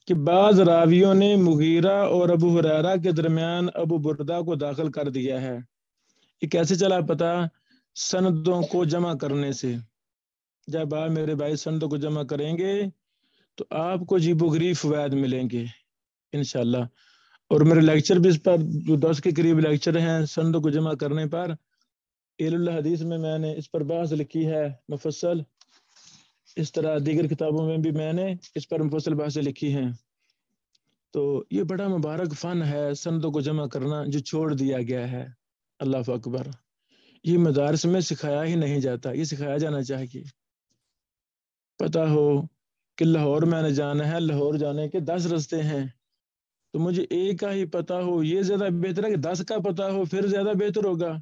کہ بعض راویوں نے مغیرہ اور ابو ہریرہ کے درمیان ابو بردہ کو داخل کر دیا ہے۔ یہ کیسے چلا پتہ؟ سندوں کو جمع کرنے سے۔ جب آپ میرے بھائی سندوں کو جمع کریں گے تو آپ کو عجیب و غریب فوائد ملیں گے انشاءاللہ۔ اور میرے لیکچر بھی اس پر جو 10 کے قریب لیکچر ہیں سندوں کو جمع کرنے پر، اہل الحدیث میں نے اس پر بحث لکھی ہے مفصل، اس طرح دیگر کتابوں میں بھی میں نے اس پر مفصل بحثیں لکھی ہیں۔ تو یہ بڑا مبارک فن ہے سندوں کو جمع کرنا جو چھوڑ دیا گیا ہے۔ اللہ اکبر۔ یہ مدارس میں سکھایا ہی نہیں جاتا، یہ سکھایا جانا چاہیے۔ پتہ ہو کہ لاہور میں نے جانا ہے، لاہور جانے کے 10 رستے ہیں، تو مجھے ایک کا ہی پتہ ہو یہ زیادہ بہتر ہے کہ 10 کا پتہ ہو پھر زیادہ بہتر ہوگا؟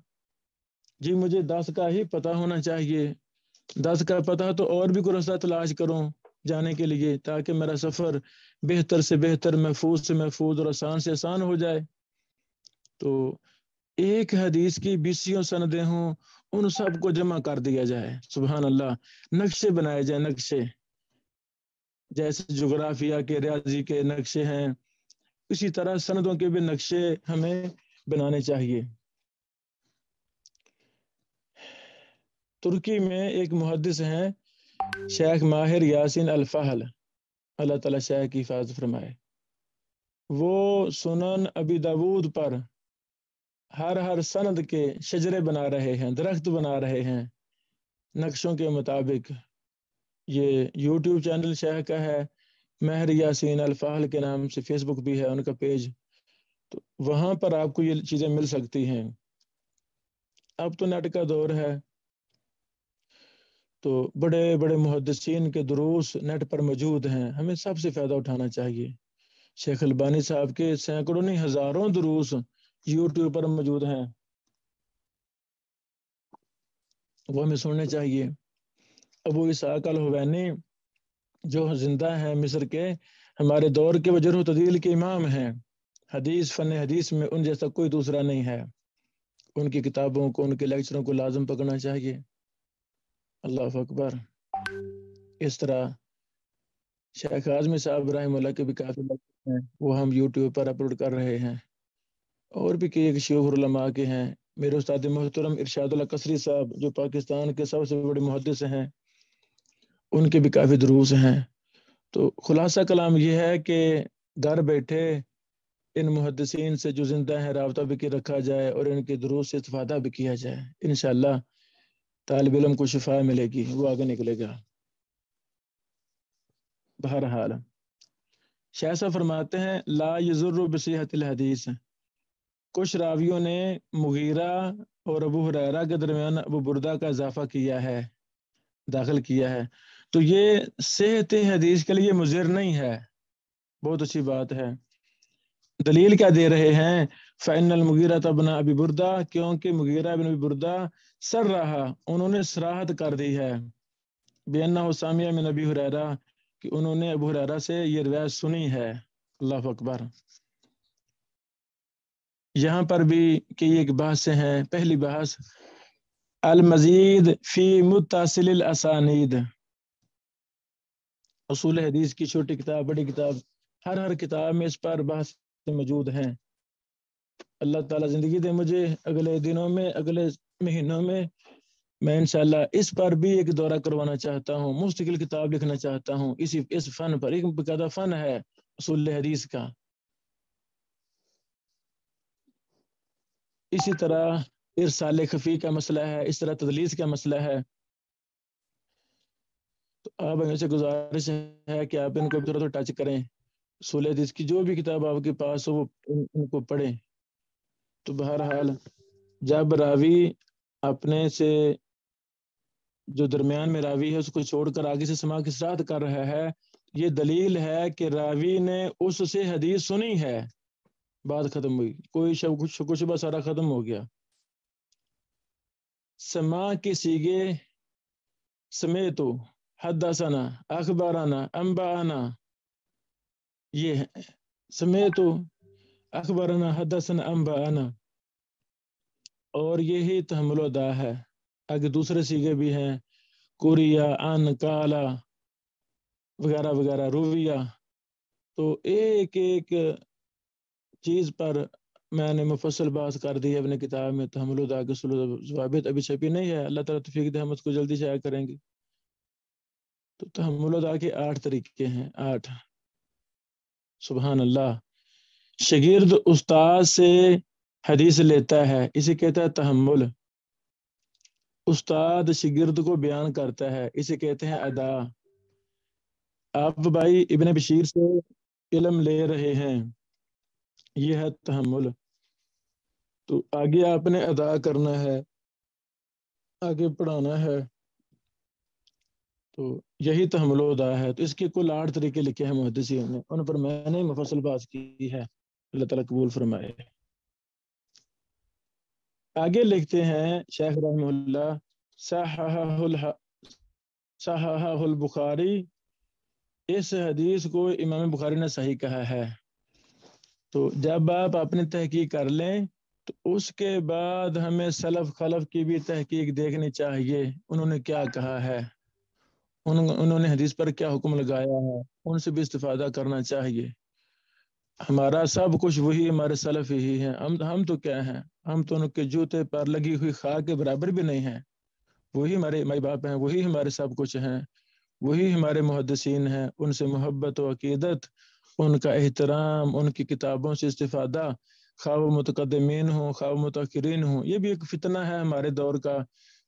جی مجھے 10 کا ہی پتہ ہونا چاہیے، 10 کا پتہ تو اور بھی کوئی راستہ تلاش کروں جانے کے لیے، تاکہ میرا سفر بہتر سے بہتر، محفوظ سے محفوظ اور آسان سے آسان ہو جائے۔ تو ایک حدیث کی 20 سندیں ہوں، ان سب کو جمع کر دیا جائے، سبحان اللہ۔ نقشے بنائے جائیں، نقشے، جیسے جغرافیہ کے، ریاضی کے نقشے ہیں، اسی طرح سندوں کے بھی نقشے ہمیں بنانے چاہیے۔ ترکی میں ایک محدث ہیں شیخ ماہر یاسین الفہل، اللہ تعالیٰ شیخ کی حفاظت فرمائے۔ وہ سنن ابی داود پر ہر سند کے شجرے بنا رہے ہیں، درخت بنا رہے ہیں نقشوں کے مطابق۔ یہ یوٹیوب چینل شیخ کا ہے، ماہر یاسین الفہل کے نام سے، فیس بک بھی ہے ان کا پیج، تو وہاں پر آپ کو یہ چیزیں مل سکتی ہیں۔ اب تو نیٹ کا دور ہے، تو بڑے بڑے محدثین کے دروس نیٹ پر موجود ہیں، ہمیں سب سے فائدہ اٹھانا چاہیے۔ شیخ البانی صاحب کے سینکڑوں نہیں ہزاروں دروس یوٹیوب پر موجود ہیں، وہ ہمیں سننے چاہیے۔ ابو اسحاق الحوینی جو زندہ ہیں مصر کے، ہمارے دور کے جرح و تعدیل کے امام ہیں، حدیث، فن حدیث میں ان جیسا کوئی دوسرا نہیں ہے۔ ان کی کتابوں کو، ان کے لیکچروں کو لازم پکڑنا چاہیے۔ اللہ اکبر۔ اس طرح شیخ اعظمی صاحب رحمہ اللہ کے بھی کافی لیکچر ہیں، وہ ہم یوٹیوب پر اپلوڈ کر رہے ہیں، اور بھی کئی شیوخ علماء کے ہیں۔ میرے استاد محترم ارشاد اللہ قصری صاحب جو پاکستان کے سب سے بڑے محدث ہیں، ان کے بھی کافی دروس ہیں۔ تو خلاصہ کلام یہ ہے کہ گھر بیٹھے ان محدثین سے جو زندہ ہیں رابطہ بھی رکھا جائے، اور ان کے دروس سے استفادہ بھی کیا جائے، انشاءاللہ طالب علم کو شفا ملے گی، وہ آگے نکلے گا۔ بہرحال شیخ صاحب فرماتے ہیں لا یضر بصحۃ الحدیث، کچھ راویوں نے مغیرہ اور ابو ہریرہ کے درمیان ابو بردہ کا اضافہ کیا ہے، داخل کیا ہے، تو یہ صحت حدیث کے لیے مضر نہیں ہے، بہت اچھی بات ہے۔ دلیل کیا دے رہے ہیں؟ فإن المغیرہ بن ابی بردہ، کیونکہ مغیرہ بن ابی بردہ سر رہا، انہوں نے صراحت کر دی ہے، بأنہ سامع من ابی ہریرہ، کہ انہوں نے ابو ہریرہ سے یہ روایت سنی ہے۔ اللہ اکبر۔ یہاں پر بھی کئی ایک بحثیں ہیں۔ پہلی بحث المزید فی متصل الاسانید، اصول حدیث کی چھوٹی کتاب، بڑی کتاب، ہر کتاب میں اس پر بحث موجود ہیں۔ اللہ تعالیٰ زندگی دے مجھے، اگلے دنوں میں، اگلے مہینوں میں انشاءاللہ اس پر بھی ایک دورہ کروانا چاہتا ہوں، مستقل کتاب لکھنا چاہتا ہوں اس فن پر، ایک باقاعدہ فن ہے اصول حدیث کا۔ اسی طرح ارسال خفی کا مسئلہ ہے، اس طرح تدلیس کا مسئلہ ہے۔ تو آپ ہمیں سے گزارش ہے کہ آپ ان کو تھوڑا ٹچ کریں، اصول حدیث کی جو بھی کتاب آپ کے پاس ہو وہ ان کو پڑھیں۔ تو بہرحال جب راوی اپنے سے جو درمیان میں راوی ہے اس کو چھوڑ کر آگے سے سماع کی صراحت کر رہا ہے، یہ دلیل ہے کہ راوی نے اس سے حدیث سنی ہے. بات ختم ہوئی، کوئی شک و شبہ سارا ختم ہو گیا. سماع کے سیگے سمیتو، حدثنا، اخبارنا، انبانا، یہ ہے سمیتو، اخبارنا، حدثنا، انبانا، اور یہی تحمل ادا ہے. آگے دوسرے سیگے بھی ہیں، کوریا، ان، کالا وغیرہ وغیرہ، رویہ. تو ایک ایک چیز پر میں نے مفصل بات کر دی ہے اپنے کتاب میں. تحمل ادا کے ضوابط ابھی چھپی نہیں ہے، اللہ تعالیٰ توفیق دے ہم اس کو جلدی شائع کریں گے. تو تحمل ادا کے 8 طریقے ہیں، 8. سبحان اللہ. شاگرد استاد سے حدیث لیتا ہے، اسے کہتا ہے تحمل. استاد شاگرد کو بیان کرتا ہے، اسے کہتے ہیں ادا. آپ بھائی ابن بشیر سے علم لے رہے ہیں، یہ ہے تحمل. تو آگے آپ نے ادا کرنا ہے، آگے پڑھانا ہے، تو یہی تحمل و ادا ہے. تو اس کے کل 8 طریقے لکھے ہیں محدثین نے، ان پر میں نے مفصل بات کی ہے. اللہ تعالیٰ قبول فرمائے. آگے لکھتے ہیں شیخ رحمہ اللہ، صححہ البخاری، اس حدیث کو امام بخاری نے صحیح کہا ہے. تو جب آپ اپنی تحقیق کر لیں تو اس کے بعد ہمیں سلف خلف کی بھی تحقیق دیکھنی چاہیے، انہوں نے کیا کہا ہے، انہوں نے حدیث پر کیا حکم لگایا ہے، ان سے بھی استفادہ کرنا چاہیے. ہمارا سب کچھ وہی ہمارے سلف ہی ہیں. ہم تو کیا ہیں، ہم تو ان کے جوتے پر لگی ہوئی خاک کے برابر بھی نہیں ہیں. وہی ہمارے مائی باپ ہیں، وہی ہمارے سب کچھ ہیں، وہی ہمارے محدثین ہیں. ان سے محبت و عقیدت، ان کا احترام، ان کی کتابوں سے استفادہ، خواہ وہ متقدمین ہوں خواہ متاخرین ہوں. یہ بھی ایک فتنہ ہے ہمارے دور کا.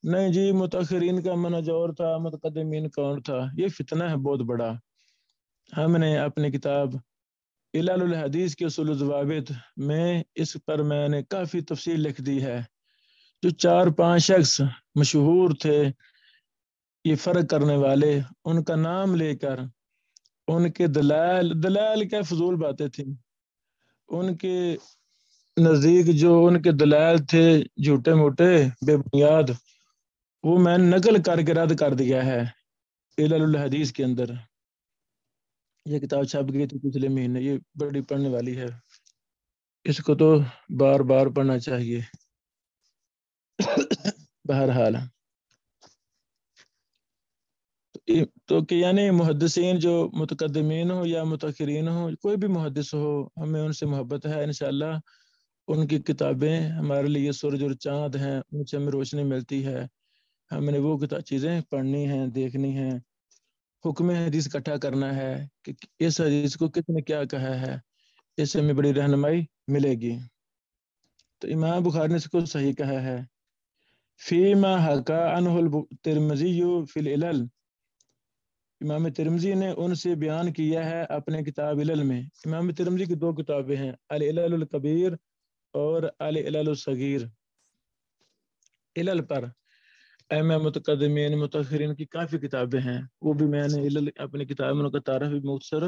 نہیں جی متاخرین کا منہج اور تھا، متقدمین کا اور تھا. یہ فتنہ ہے بہت بڑا. ہم نے اپنی کتاب علل الحدیث کے اصول و ضوابط میں اس پر میں نے کافی تفصیل لکھ دی ہے. جو 4-5 شخص مشہور تھے یہ فرق کرنے والے، ان کا نام لے کر ان کے دلائل کیا فضول باتیں تھیں. ان کے نزدیک جو ان کے دلائل تھے جھوٹے موٹے بے بنیاد، وہ میں نے نقل کر کے رد کر دیا ہے علل الحدیث کے اندر. یہ کتاب چھپ گئی تھی پچھلے مہینے، یہ بڑی پڑھنے والی ہے، اس کو تو بار بار پڑھنا چاہیے. بہرحال تو کہ یعنی محدثین جو متقدمین ہو یا متاخرین ہو، کوئی بھی محدث ہو، ہمیں ان سے محبت ہے انشاءاللہ. ان کی کتابیں ہمارے لیے سورج اور چاند ہیں، ان سے ہمیں روشنی ملتی ہے. ہم نے وہ چیزیں پڑھنی ہیں، دیکھنی ہیں. حکم حدیث اکٹھا کرنا ہے کہ اس حدیث کو کس نے کیا کہا ہے، اس سے ہمیں بڑی رہنمائی ملے گی. تو امام بخاری نے اس کو صحیح کہا ہے. فیما حکا عنہ الترمذی فی العلل، امام ترمذی نے ان سے بیان کیا ہے اپنے کتاب علل میں. امام ترمذی کی 2 کتابیں ہیں، العلل الکبیر اور العلل الصغیر. علل پر ایم متقدمین متاخرین کی کافی کتابیں ہیں، وہ بھی میں نے علل اپنی کتاب میں ان کا تعارف بھی مختصر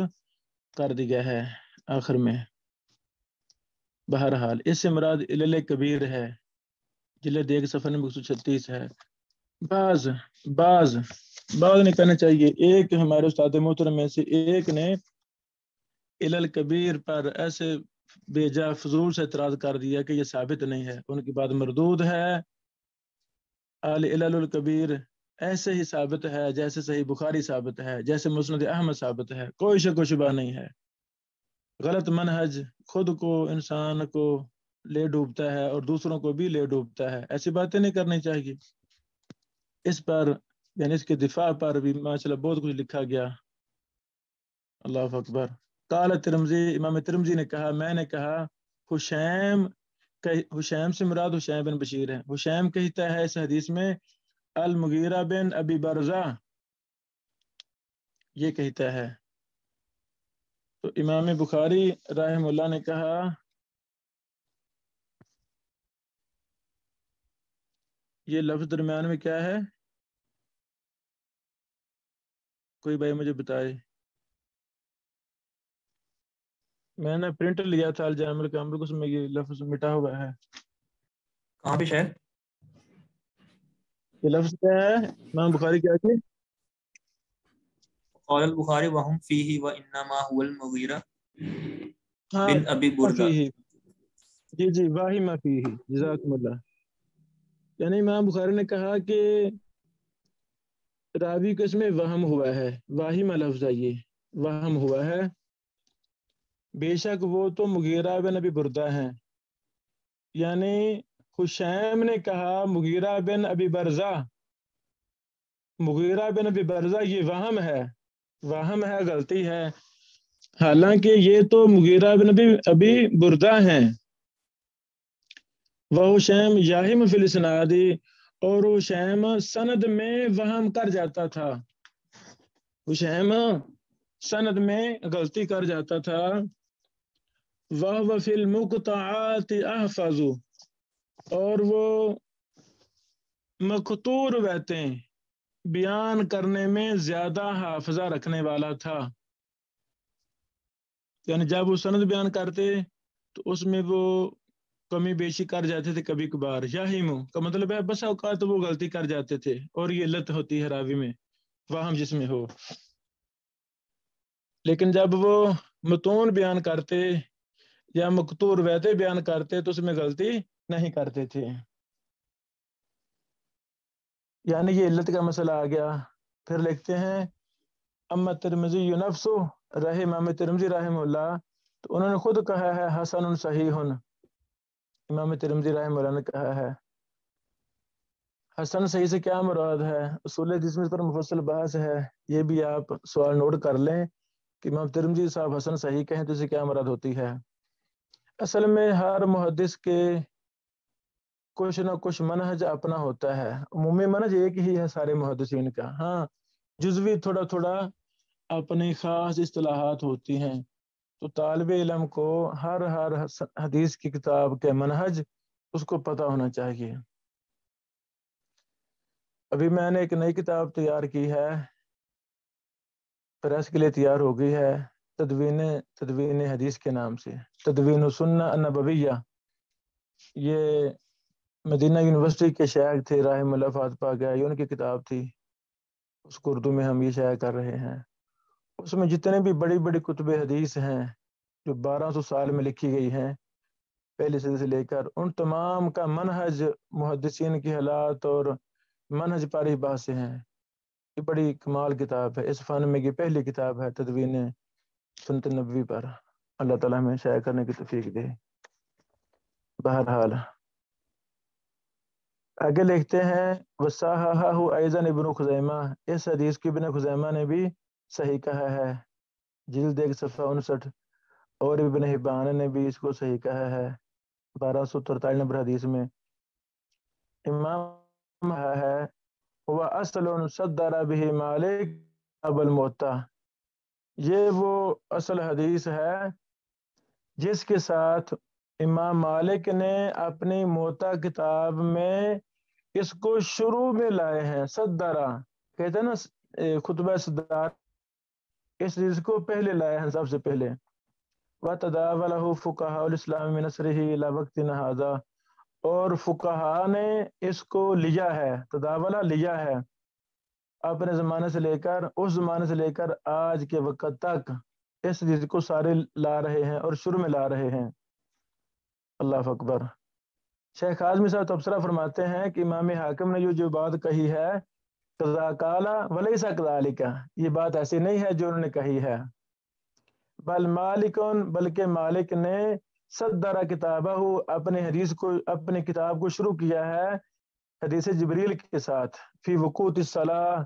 کر دیا ہے آخر میں. بہرحال اس سے مراد علل کبیر ہے، جلد 1 صفحہ نمبر 136 ہے. بعض نہیں کہنا چاہیے. ایک ہمارے استاد محترم میں سے ایک نے علل کبیر پر ایسے بے جا فضول سے اعتراض کر دیا کہ یہ ثابت نہیں ہے، ان کی بات مردود ہے. العلل الکبیر ایسے ہی ثابت ہے جیسے صحیح بخاری ثابت ہے، جیسے مسند احمد ثابت ہے، کوئی شک و شبہ نہیں ہے. غلط منہج خود کو انسان کو لے ڈوبتا ہے اور دوسروں کو بھی لے ڈوبتا ہے. ایسی باتیں نہیں کرنی چاہیے. اس پر یعنی اس کے دفاع پر بھی ماشاءاللہ بہت کچھ لکھا گیا. اللہ اکبر. قال ترمذی، امام ترمذی نے کہا، میں نے کہا حشیم سے مراد حشیم بن بشیر ہے. حشیم کہتا ہے اس حدیث میں المغیرہ بن ابی برزہ، یہ کہتا ہے. تو امام بخاری رحمہ اللہ نے کہا یہ لفظ درمیان میں کیا ہے، کوئی بھائی مجھے بتائے. میں نے پرنٹ لیا تھا الجامع الکامل، اس میں یہ لفظ مٹا ہوا ہے. کہاں پہ شیخ؟ یہ لفظ کیا ہے امام بخاری کیا کہ قال البخاری وهم فيه وانما هو المغیرہ ہاں بن ابی بردہ. فیہ، جی جی واہی ما فیہ، جزاکم اللہ. یعنی امام بخاری نے کہا کہ راوی کو اس میں وہم ہوا ہے. واہی ما لفظ ہے، یہ وہم ہوا ہے. بے شک وہ تو مغیرہ بن ابی بردہ ہیں. یعنی خشیم نے کہا مغیرہ بن ابی برزہ، مغیرہ بن ابی برزہ یہ وہم ہے، وہم ہے، غلطی ہے. حالانکہ یہ تو مغیرہ بن ابی بردہ ہیں. وہ شیم یاہم فی الاسناد، اور وہ شیم سند میں وہم کر جاتا تھا. وہ شیم سند میں غلطی کر جاتا تھا. وہ فی المقطعات احفظ، اور وہ مقطوع روایتیں بیان کرنے میں زیادہ حافظہ رکھنے والا تھا. یعنی جب وہ سند بیان کرتے تو اس میں وہ کمی بیشی کر جاتے تھے کبھی کبھار. یاہم کا مطلب ہے بس اوقات وہ غلطی کر جاتے تھے، اور یہ علت ہوتی ہے راوی میں، وہم جس میں ہو. لیکن جب وہ متون بیان کرتے یا مقطوع روایتیں بیان کرتے تو اس میں غلطی نہیں کرتے تھے. یعنی یہ علت کا مسئلہ آ گیا. پھر لکھتے ہیں اما ترمذی نفسہ، رحمہ امام ترمذی رحمہ اللہ، تو انہوں نے خود کہا ہے حسن صحیح. امام ترمذی رحمہ اللہ نے کہا ہے. حسن صحیح سے کیا مراد ہے؟ اصول حدیث میں اس پر مفصل بحث ہے. یہ بھی آپ سوال نوٹ کر لیں کہ امام ترمذی صاحب حسن صحیح کہیں تو اسے کیا مراد ہوتی ہے. اصل میں ہر محدث کے کچھ نہ کچھ منہج اپنا ہوتا ہے. عمومی منہج ایک ہی ہے سارے محدثین کا، ہاں جزوی تھوڑا تھوڑا اپنی خاص اصطلاحات ہوتی ہیں. تو طالب علم کو ہر حدیث کی کتاب کے منہج اس کو پتہ ہونا چاہیے. ابھی میں نے ایک نئی کتاب تیار کی ہے، پریس کے لیے تیار ہو گئی ہے، تدوین حدیث کے نام سے، تدوین السنہ النبویہ. یہ مدینہ یونیورسٹی کے شیخ تھے رحمہ اللہ فاضل پاک، یہ ان کی کتاب تھی. اس کو اردو میں ہم یہ شائع کر رہے ہیں. اس میں جتنے بھی بڑی بڑی کتب حدیث ہیں جو 1200 سال میں لکھی گئی ہیں پہلے صدی سے لے کر، ان تمام کا منہج محدثین کی حالات اور منہج پر ہی بحث ہیں. یہ بڑی کمال کتاب ہے. اس فن میں یہ پہلی کتاب ہے تدوین سنت نبوی پر. اللہ تعالیٰ ہمیں شائع کرنے کی توفیق دے. بہرحال آگے لکھتے ہیں وصححہ ایضا ابن خزیمہ، اس حدیث کی ابن خزیمہ نے بھی صحیح کہا ہے، جلد 1 صفحہ 59. اور ابن حبان نے بھی اس کو صحیح کہا ہے 1243 نمبر حدیث میں. امام ہے وہ اصل صدر به مالک اب الموطا، یہ وہ اصل حدیث ہے جس کے ساتھ امام مالک نے اپنی موطا کتاب میں اس کو شروع میں لائے ہیں. صدرہ کہتے ہیں نا خطبہ صدار، اس حدیث کو پہلے لائے ہیں سب سے پہلے. وَتَدَاوَلَهُ فُقَهَاءُ الْإِسْلَامِ مِنْ نَصْرِهِ إِلَى وَقْتِنَا هَذَا، اور فقہا نے اس کو لیا ہے، تداولہ لیا ہے اپنے زمانے سے لے کر، اس زمانے سے لے کر آج کے وقت تک اس حدیث کو سارے لا رہے ہیں اور شروع میں لا رہے ہیں. اللہ اکبر. شیخ اعظمی صاحب تبصرہ فرماتے ہیں کہ امام حاکم نے جو بات کہی ہے قضا کالا ولیسا کذالک، یہ بات ایسی نہیں ہے جو انہوں نے کہی ہے. بل مالکن، بلکہ مالک نے صدر کتابہ اپنی کتاب کو شروع کیا ہے حدیث جبریل کے ساتھ. فی وقوت الصلاۃ،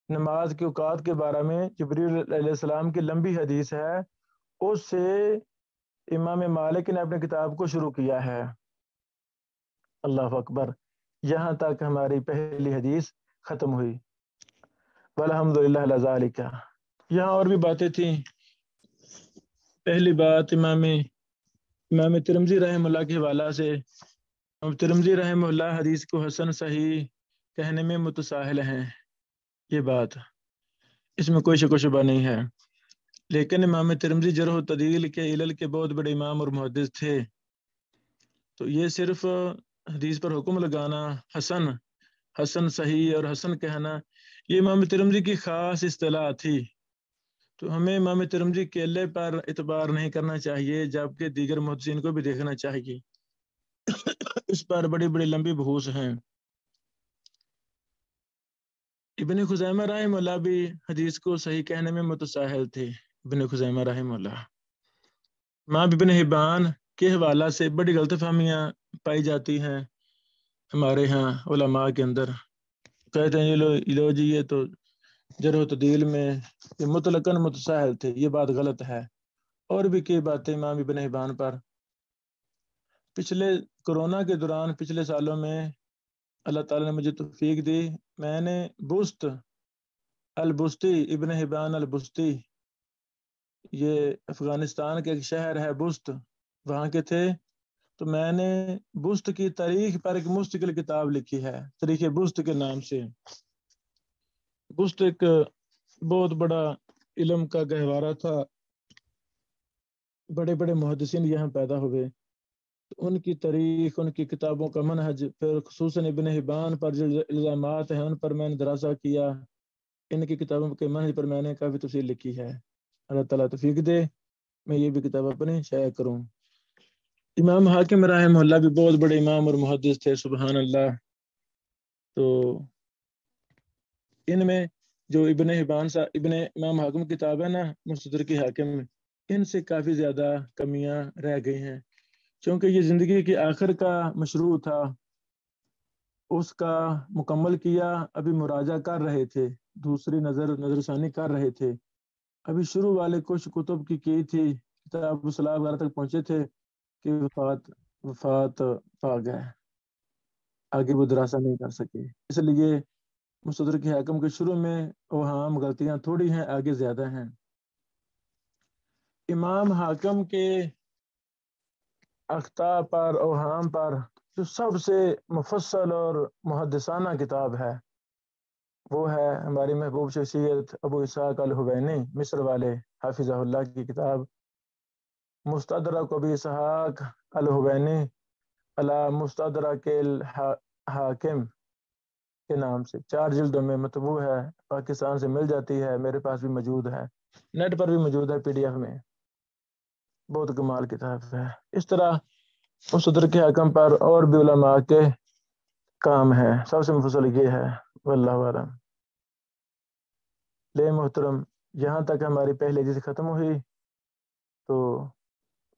نماز کے اوقات کے بارے میں جبریل علیہ السلام کی لمبی حدیث ہے، اس سے امام مالک نے اپنی کتاب کو شروع کیا ہے. اللہ اکبر. یہاں تک ہماری پہلی حدیث ختم ہوئی. والحمدللہ علی ذالک. یہاں اور بھی باتیں تھیں. پہلی بات امام ترمذی رحمہ اللہ کے حوالہ سے، امام ترمذی رحمہ اللہ حدیث کو حسن صحیح کہنے میں متساہل ہیں. یہ بات اس میں کوئی شک و شبہ نہیں ہے. لیکن امام ترمذی جرح و تعدیل کے علل کے بہت بڑے امام اور محدث تھے. تو یہ صرف حدیث پر حکم لگانا، حسن صحیح اور حسن کہنا، یہ امام ترمذی کی خاص اصطلاح تھی. تو ہمیں امام ترمذی کے اکیلے پر اعتبار نہیں کرنا چاہیے، جبکہ دیگر محدثین کو بھی دیکھنا چاہیے. اس پر بڑی بڑی لمبی بحوث ہیں. ابن خزیمہ رحمہ اللہ بھی حدیث کو صحیح کہنے میں متساہل تھے. ابن خزیمہ رحمہ اللہ. امام ابن حبان کے حوالہ سے بڑی غلط فہمیاں پائی جاتی ہیں ہمارے ہاں علماء کے اندر. کہتے ہیں یہ لو جی، یہ تو جرح و تعدیل میں یہ مطلقاً متساہل تھے. یہ بات غلط ہے. اور بھی کئی باتیں امام ابن حبان پر. پچھلے کورونا کے دوران پچھلے سالوں میں اللہ تعالیٰ نے مجھے توفیق دی. میں نے بست البستی، ابن حبان البستی، یہ افغانستان کے ایک شہر ہے بست، وہاں کے تھے. تو میں نے بست کی تاریخ پر ایک مستقل کتاب لکھی ہے، تاریخ بست کے نام سے. بست ایک بہت بڑا علم کا گہوارہ تھا. بڑے بڑے محدثین یہاں پیدا ہوئے. ان کی تاریخ، ان کی کتابوں کا منہج، پھر خصوصاً ابن حبان پر جو الزامات ہیں ان پر میں نے دراسہ کیا. ان کی کتابوں کے منہج پر میں نے کافی تفصیل لکھی ہے. اللہ تعالیٰ توفیق دے میں یہ بھی کتاب اپنے شائع کروں. امام حاکم رحمہ اللہ بھی بہت بڑے امام اور محدث تھے، سبحان اللہ. تو ان میں جو ابن حبان امام حاکم کی کتاب ہے نا، مستدرک حاکم میں، ان سے کافی زیادہ کمیاں رہ گئی ہیں، کیونکہ یہ زندگی کے آخر کا مشروع تھا. اس کا مکمل کیا، ابھی مراجعہ کر رہے تھے، دوسری نظر ثانی کر رہے تھے. ابھی شروع والے کچھ کتب کی تھی، کتاب الصلاح وغیرہ تک پہنچے تھے کہ وفات پا گئے. آگے وہ دراسہ نہیں کر سکے. اس لیے مستدرک حاکم کے شروع میں اوہام غلطیاں تھوڑی ہیں، آگے زیادہ ہیں. امام حاکم کے اخطاء پر، اوہام پر جو سب سے مفصل اور محدثانہ کتاب ہے وہ ہے ہماری محبوب شخصیت ابو اسحاق الحوینی مصر والے حافظہ اللہ کی کتاب مستدرک ابی اسحاق الحوینی علی مستدرک الحاکم کے نام سے. 4 جلدوں میں مطبوع ہے، پاکستان سے مل جاتی ہے، میرے پاس بھی موجود ہے، نیٹ پر بھی موجود ہے PDF میں. بہت کمال کتاب ہے. اس طرح مستدرک حاکم پر اور بھی علماء کے کام ہے. سب سے مفصل یہ ہے، واللہ اعلم. لے محترم، یہاں تک ہماری پہلی حدیث ختم ہوئی. تو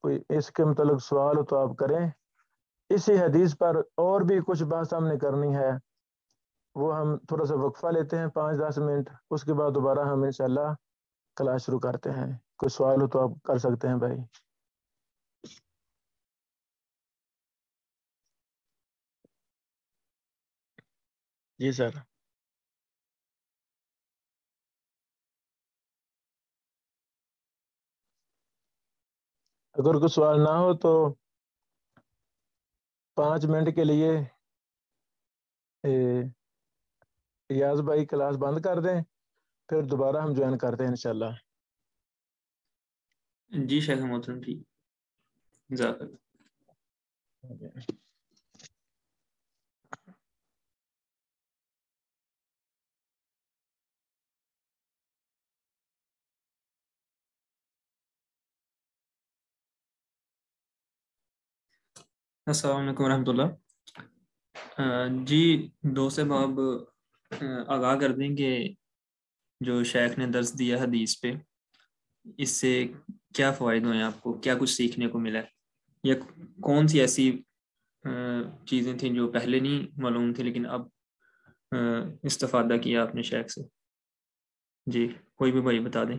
کوئی اس کے متعلق سوال ہو تو آپ کریں. اسی حدیث پر اور بھی کچھ بات ہم نے کرنی ہے، وہ ہم تھوڑا سا وقفہ لیتے ہیں 5-10 منٹ، اس کے بعد دوبارہ ہم انشاءاللہ کلاس شروع کرتے ہیں. کوئی سوال ہو تو آپ کر سکتے ہیں بھائی. جی سر. اگر کوئی سوال نہ ہو تو 5 منٹ کے لیے ریاض بھائی کلاس بند کر دیں، پھر دوبارہ ہم جوائن کرتے ہیں انشاءاللہ. جی شیخ محترم، ٹھیک، جزاک اللہ. السلام علیکم ورحمۃ اللہ. جی دوست صاحب، آگاہ کر دیں کہ جو شیخ نے درس دیا حدیث پہ، اس سے کیا فوائد ہوئے آپ کو، کیا کچھ سیکھنے کو ملا، یا کون سی ایسی چیزیں تھیں جو پہلے نہیں معلوم تھی لیکن اب استفادہ کیا آپ نے شیخ سے. جی کوئی بھی بھائی بتا دیں.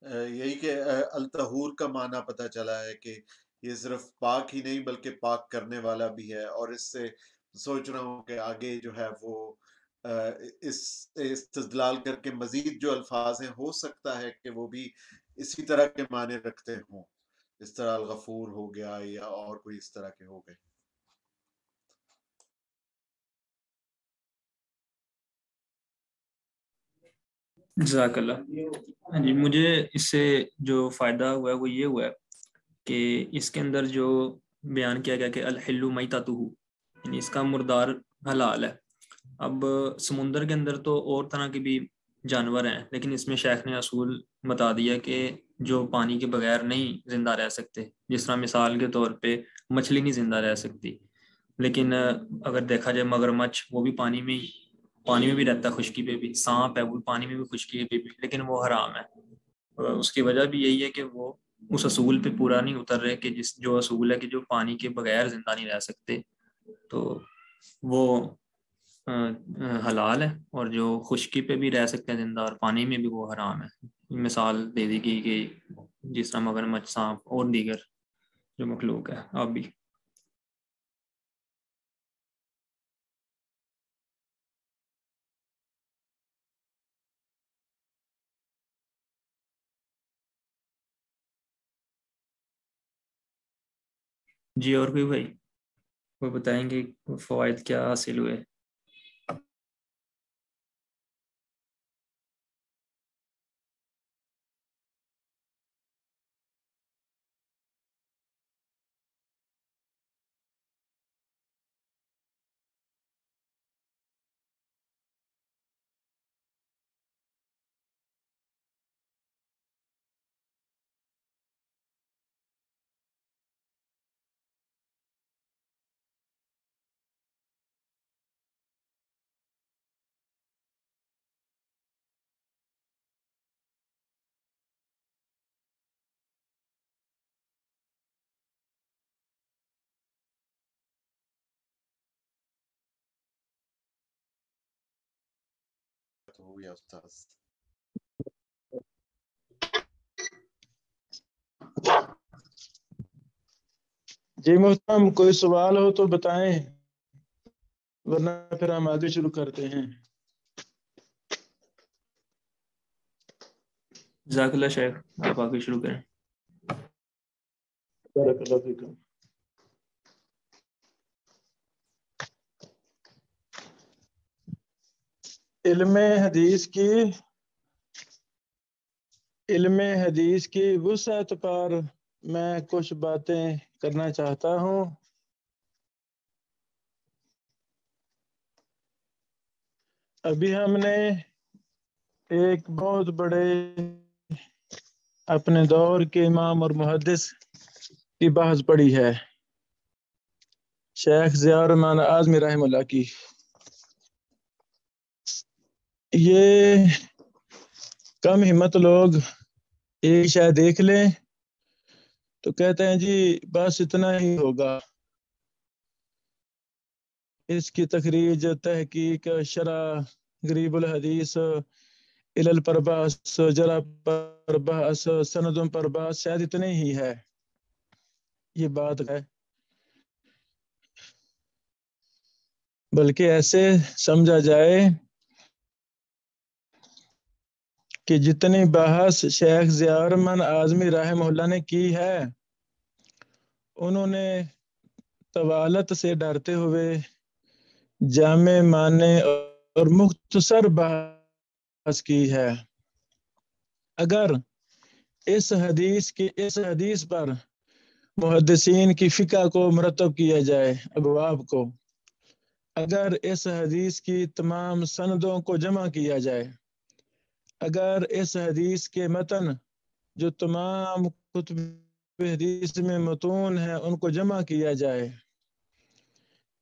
یہی کہ الطہور کا معنی پتہ چلا ہے کہ یہ صرف پاک ہی نہیں بلکہ پاک کرنے والا بھی ہے، اور اس سے سوچ رہا ہوں کہ آگے جو ہے وہ اس استدلال کر کے مزید جو الفاظ ہیں ہو سکتا ہے کہ وہ بھی اسی طرح کے معنی رکھتے ہوں، اس طرح الغفور ہو گیا یا اور کوئی اس طرح کے ہو گئے۔ جزاک اللہ۔ جی مجھے اس سے جو فائدہ ہوا ہے وہ یہ ہوا ہے کہ اس کے اندر جو بیان کیا گیا کہ الحل میتتہ، یعنی اس کا مردار حلال ہے۔ اب سمندر کے اندر تو اور طرح کے بھی جانور ہیں، لیکن اس میں شیخ نے اصول بتا دیا کہ جو پانی کے بغیر نہیں زندہ رہ سکتے، جس طرح مثال کے طور پہ مچھلی نہیں زندہ رہ سکتی، لیکن اگر دیکھا جائے مگرمچھ وہ بھی پانی میں بھی رہتا ہے، خشکی پہ بھی، سانپ ہے وہ پانی میں بھی خشکی پہ بھی، لیکن وہ حرام ہے۔ اس کی وجہ بھی یہی ہے کہ وہ اس اصول پہ پورا نہیں اتر رہے کہ جو اصول ہے کہ جو پانی کے بغیر زندہ نہیں رہ سکتے تو وہ حلال ہے، اور جو خشکی پہ بھی رہ سکتے ہیں زندہ اور پانی میں بھی وہ حرام ہے۔ مثال دے دی گئی کہ جس طرح مگرمچھ، سانپ اور دیگر جو مخلوق ہے۔ آپ بھی جی، اور کوئی بھائی وہ بتائیں گے فوائد کیا حاصل ہوئے؟ ہو یا استاذ؟ جی محترم، کوئی سوال ہو تو بتائیں، ورنہ پھر ہم آگے شروع کرتے ہیں۔ جزاک اللہ شیخ، آپ آگے شروع کریں۔ بارک اللہ فیکم۔ علم حدیث کی وسعت پر میں کچھ باتیں کرنا چاہتا ہوں۔ ابھی ہم نے ایک بہت بڑے اپنے دور کے امام اور محدث کی بحث پڑھی ہے، شیخ ضیاء الرحمن اعظمی رحمہ اللہ کی۔ یہ کم ہمت لوگ ایک شاید دیکھ لیں تو کہتے ہیں جی بس اتنا ہی ہوگا، اس کی تخریج، تحقیق، شرح غریب الحدیث، علل پر بحث، جرح پر بحث، سندوں پر بحث، شاید اتنے ہی ہے۔ یہ بات ہے، بلکہ ایسے سمجھا جائے کہ جتنی بحث شیخ ضیاء الرحمن اعظمی رحمہ اللہ نے کی ہے، انہوں نے طوالت سے ڈرتے ہوئے جامع معنی اور مختصر بحث کی ہے۔ اگر اس حدیث پر محدثین کی فقہ کو مرتب کیا جائے، ابواب کو، اگر اس حدیث کی تمام سندوں کو جمع کیا جائے، اگر اس حدیث کے متن جو تمام کتب حدیث میں متون ہیں ان کو جمع کیا جائے،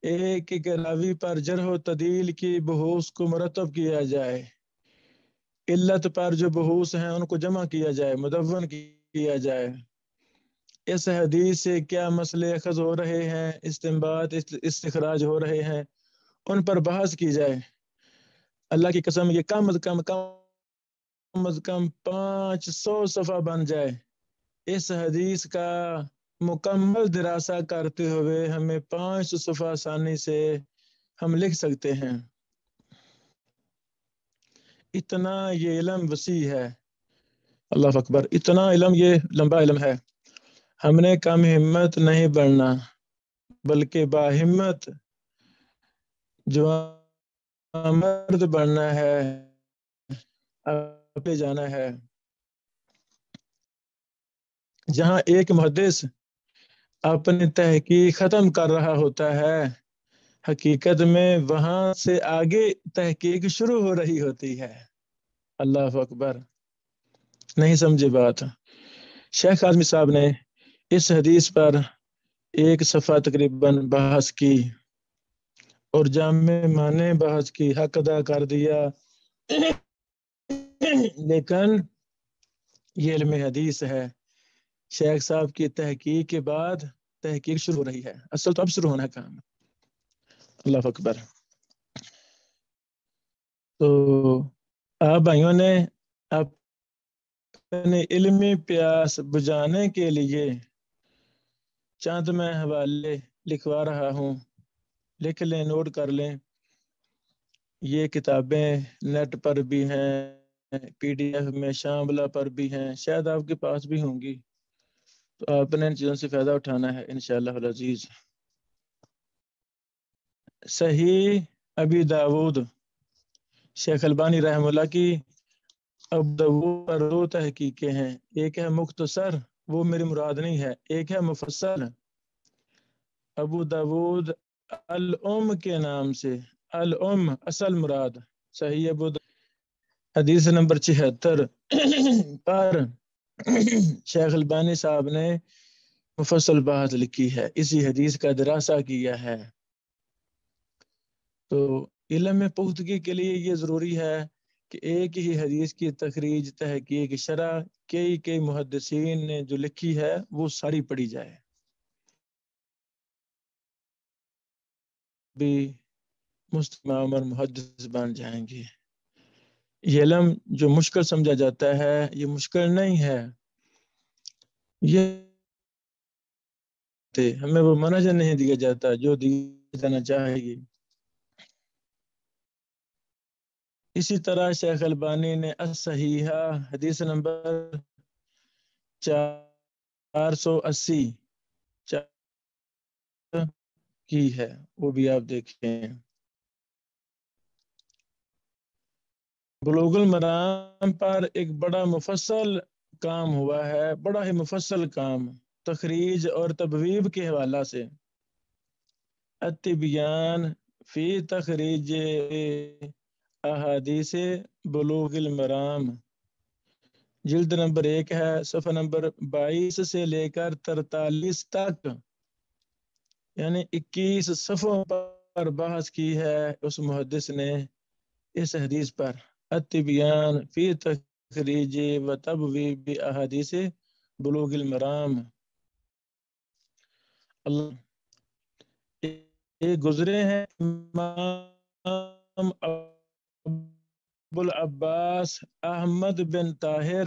ایک ایک راوی پر جرح و تعدیل کی بحوث کو مرتب کیا جائے، علت پر جو بحوث ہیں ان کو جمع کیا جائے، مدون کیا جائے، اس حدیث سے کیا مسئلے اخذ ہو رہے ہیں، استنباط، استخراج ہو رہے ہیں، ان پر بحث کی جائے، اللہ کی قسم یہ کم از کم از کم 500 صفحہ بن جائے، اس حدیث کا مکمل دراسہ کرتے ہوئے ہمیں 500 صفحہ آسانی سے ہم لکھ سکتے ہیں۔ اتنا یہ علم وسیع ہے، اللہ اکبر، اتنا علم، یہ لمبا علم ہے۔ ہم نے کم ہمت نہیں بڑھنا بلکہ باہمت جوان مرد بڑھنا ہے، آگے جانا ہے۔ جہاں ایک محدث اپنی تحقیق ختم کر رہا ہوتا ہے، حقیقت میں وہاں سے آگے تحقیق شروع ہو رہی ہوتی ہے۔ اللہ اکبر، نہیں سمجھے بات؟ شیخ اعظمی صاحب نے اس حدیث پر ایک صفحہ تقریباً بحث کی اور جامع معنی بحث کی، حق ادا کر دیا، لیکن یہ علم حدیث ہے۔ شیخ صاحب کی تحقیق کے بعد تحقیق شروع ہو رہی ہے، اصل تو اب شروع ہونا ہے کام۔ اللہ اکبر۔ تو آپ بھائیوں نے اپنے علمی پیاس بجھانے کے لیے چند میں حوالے لکھوا رہا ہوں، لکھ لیں، نوٹ کر لیں۔ یہ کتابیں نیٹ پر بھی ہیں، PDF میں شاملہ پر بھی ہیں، شاید آپ کے پاس بھی ہوں گی، تو آپ نے ان چیزوں سے فائدہ اٹھانا ہے انشاءاللہ العزیز۔ صحیح ابی داود، شیخ البانی رحمہ اللہ کی ابو داود پر 2 تحقیقیں ہیں، ایک ہے مختصر، وہ میری مراد نہیں ہے، ایک ہے مفصل۔ ابو داود الام کے نام سے، الام اصل مراد، صحیح ابو داود حدیث نمبر 76 پر شیخ البانی صاحب نے مفصل بحث لکھی ہے، اسی حدیث کا دراسہ کیا ہے۔ تو علم میں پختگی کے لیے یہ ضروری ہے کہ ایک ہی حدیث کی تخریج، تحقیق، شرح کئی محدثین نے جو لکھی ہے وہ ساری پڑھی جائے، بھی مستمع محدث بن جائیں گے۔ یہ علم جو مشکل سمجھا جاتا ہے یہ مشکل نہیں ہے، یہ ہمیں وہ منہج نہیں دیا جاتا جو دیا جانا چاہیے۔ اسی طرح شیخ البانی نے الصحیحہ حدیث نمبر 480 کی ہے، وہ بھی آپ دیکھیں۔ بلوغ المرام پر ایک بڑا مفصل کام ہوا ہے، بڑا ہی مفصل کام، تخریج اور تبویب کے حوالہ سے۔ التبیان فی تخریج احادیث بلوغ المرام، جلد نمبر 1 ہے، صفحہ نمبر 22 سے لے کر 43 تک، یعنی 21 صفحوں پر بحث کی ہے اس محدث نے اس حدیث پر۔ التبیان فی تخریج و تبویب احادیث بلوغ المرام۔ اللہ یہ گزرے ہیں امام ابو العباس احمد بن طاہر،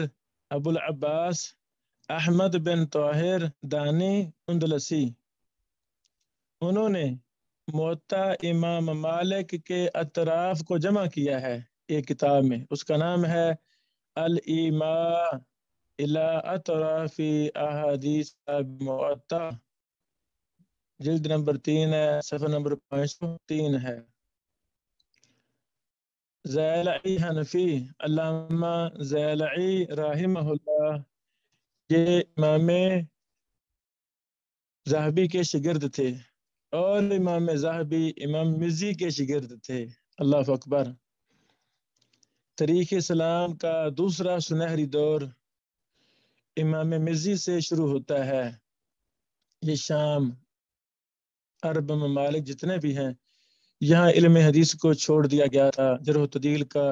ابو العباس احمد بن طاہر دانی اندلسی، انہوں نے موطا امام مالک کے اطراف کو جمع کیا ہے ایک کتاب میں، اس کا نام ہے الایماء الی اطراف احادیث موطا، جلد نمبر 3 ہے، صفحہ نمبر 503 ہے۔ زیلعی حنفی، علامہ زیلعی رحمہ اللہ، یہ امام ذہبی کے شاگرد تھے، اور امام ذہبی امام مزی کے شاگرد تھے۔ اللہ اکبر۔ تاریخ اسلام کا دوسرا سنہری دور امام مزی سے شروع ہوتا ہے۔ یہ شام، عرب ممالک جتنے بھی ہیں، یہاں علم حدیث کو چھوڑ دیا گیا تھا، جرح و تعدیل کا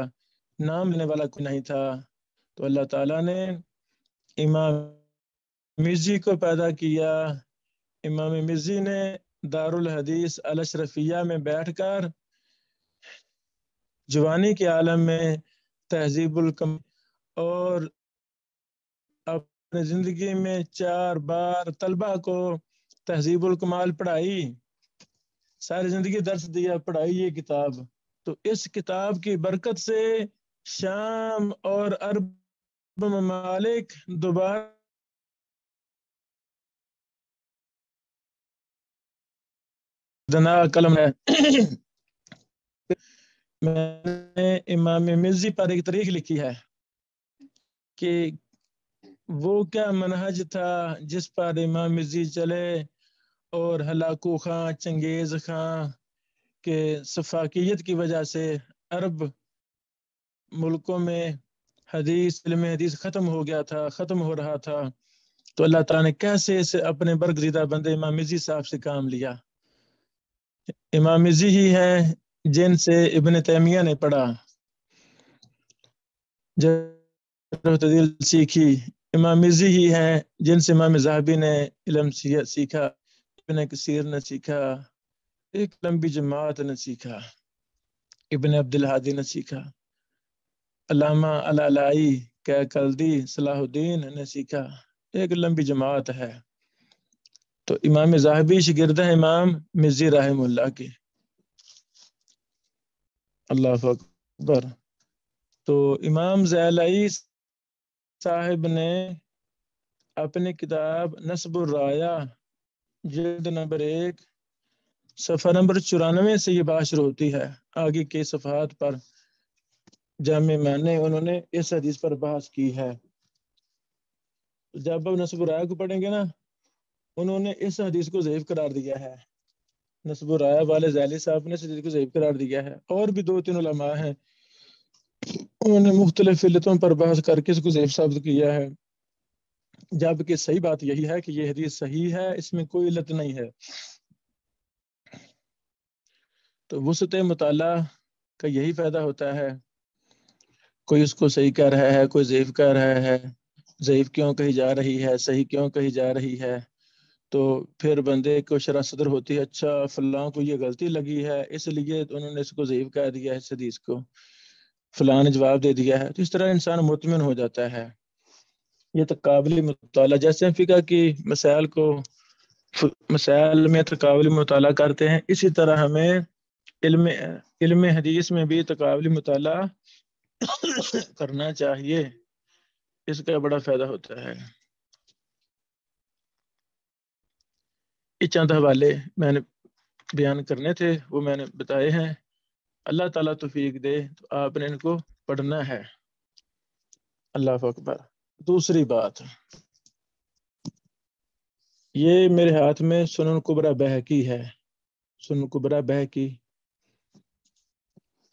نام لینے والا کوئی نہیں تھا، تو اللہ تعالیٰ نے امام مزی کو پیدا کیا۔ امام مزی نے دارالحدیث الاشرفیہ میں بیٹھ کر جوانی کے عالم میں تہذیب الکمال اور اپنے زندگی میں 4 بار طلبہ کو تہذیب الکمال پڑھائی، ساری زندگی درس دیا، پڑھائی یہ کتاب. تو اس کتاب کی برکت سے شام اور عرب ممالک دوبارہ دنا قلم ہے. میں نے امام مزی پر ایک تاریخ لکھی ہے کہ وہ کیا منہج تھا جس پر امام مزی چلے، اور ہلاکو خان، چنگیز خان کے سفاکیت کی وجہ سے عرب ملکوں میں علم حدیث ختم ہو گیا تھا، ختم ہو رہا تھا. تو اللہ تعالیٰ نے کیسے اسے اپنے برگزیدہ بندے امام مزی صاحب سے کام لیا. امام مزی ہی ہے جن سے ابن تیمیہ نے پڑھا، تعدیل سیکھی. امام مزی ہی ہے جن سے امام ذہبی نے علم سیکھا، ابن کثیر نے سیکھا، ایک لمبی جماعت نے سیکھا، ابن عبد الہادی نے سیکھا، علامہ العلائی کہ کلدی صلاح الدین نے سیکھا، ایک لمبی جماعت ہے. تو امام ذہبی شاگرد ہے امام مزی رحم اللہ کے. اللہ اکبر. تو امام زیلائی صاحب نے اپنی کتاب نصب الرایہ جلد نمبر 1 صفحہ نمبر 94 سے یہ بات شروع ہوتی ہے. آگے کے صفحات پر جامع معنی انہوں نے اس حدیث پر بحث کی ہے. جب اب نصب الرایہ کو پڑھیں گے نا، انہوں نے اس حدیث کو ضعیف قرار دیا ہے. نصب الرایہ والے زیلی صاحب نے اس حدیث کو ضعیف قرار دیا ہے. اور بھی 2-3 علماء ہیں، انہوں نے مختلف علتوں پر بحث کر کے اس کو ضعیف ثابت کیا ہے، جبکہ صحیح بات یہی ہے کہ یہ حدیث صحیح ہے، اس میں کوئی علت نہیں ہے. تو وسعت مطالعہ کا یہی فائدہ ہوتا ہے. کوئی اس کو صحیح کہہ رہا ہے، کوئی ضعیف کہہ رہا ہے، ضعیف کیوں کہی جا رہی ہے، صحیح کیوں کہی جا رہی ہے. تو پھر بندے کو شرح صدر ہوتی ہے، اچھا فلاں کو یہ غلطی لگی ہے اس لیے انہوں نے اس کو ضعیف کہہ دیا ہے، اس حدیث کو فلاں نے جواب دے دیا ہے. تو اس طرح انسان مطمئن ہو جاتا ہے. یہ تقابلی مطالعہ، جیسے ہم فقہ کی مسائل میں تقابلی مطالعہ کرتے ہیں، اسی طرح ہمیں علم حدیث میں بھی تقابلی مطالعہ کرنا چاہیے. اس کا بڑا فائدہ ہوتا ہے. یہ چند حوالے میں نے بیان کرنے تھے، وہ میں نے بتائے ہیں. اللہ تعالیٰ توفیق دے تو آپ نے ان کو پڑھنا ہے. اللہ اکبر. دوسری بات، یہ میرے ہاتھ میں سنن کبریٰ بہقی ہے. سنن کبریٰ بہقی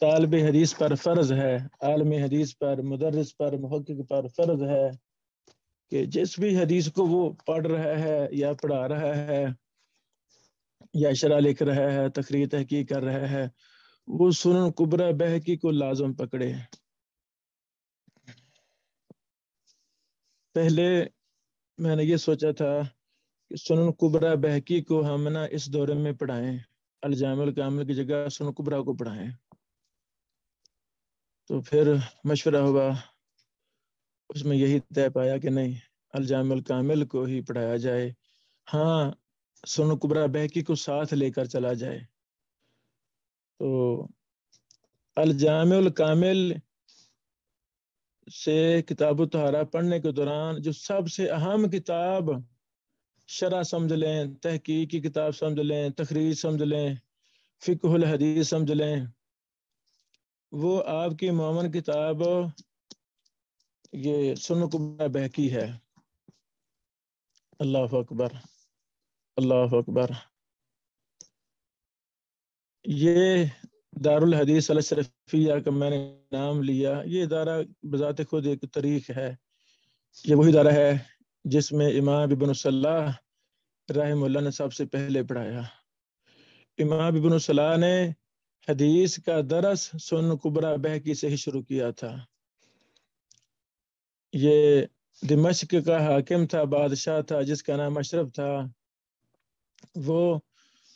طالب حدیث پر فرض ہے، عالم حدیث پر، مدرس پر، محقق پر فرض ہے کہ جس بھی حدیث کو وہ پڑھ رہا ہے یا پڑھا رہا ہے یا شرح لکھ رہا ہے، تقریر تحقیق کر رہا ہے، وہ سنن کبریٰ بہقی کو لازم پکڑے. پہلے میں نے یہ سوچا تھا کہ سنن کبریٰ بہقی کو ہم نا اس دورے میں پڑھائیں، الجامع الکامل کی جگہ سنن کبریٰ کو پڑھائیں. تو پھر مشورہ ہوا، اس میں یہی طے پایا کہ نہیں، الجامع الکامل کو ہی پڑھایا جائے. ہاں، سنن کبریٰ بہقی کو ساتھ لے کر چلا جائے. تو الجامع الکامل سے کتاب الطہارہ پڑھنے کے دوران جو سب سے اہم کتاب شرح سمجھ لیں، تحقیق کی کتاب سمجھ لیں، تخریج سمجھ لیں، فقہ الحدیث سمجھ لیں، وہ آپ کی معاون کتاب یہ سنن کبریٰ بہقی ہے. اللہ اکبر. اللہ اکبر. یہ دارالحدیث الاشرفیہ کا میں نے نام لیا. یہ ادارہ بذات خود ایک تاریخ ہے. یہ وہی ادارہ ہے جس میں امام ابن الصلاح رحم اللہ نے سب سے پہلے پڑھایا. امام ابن الصلاح نے حدیث کا درس سنن کبریٰ بہقی سے ہی شروع کیا تھا. یہ دمشق کا حاکم تھا، بادشاہ تھا جس کا نام اشرف تھا. وہ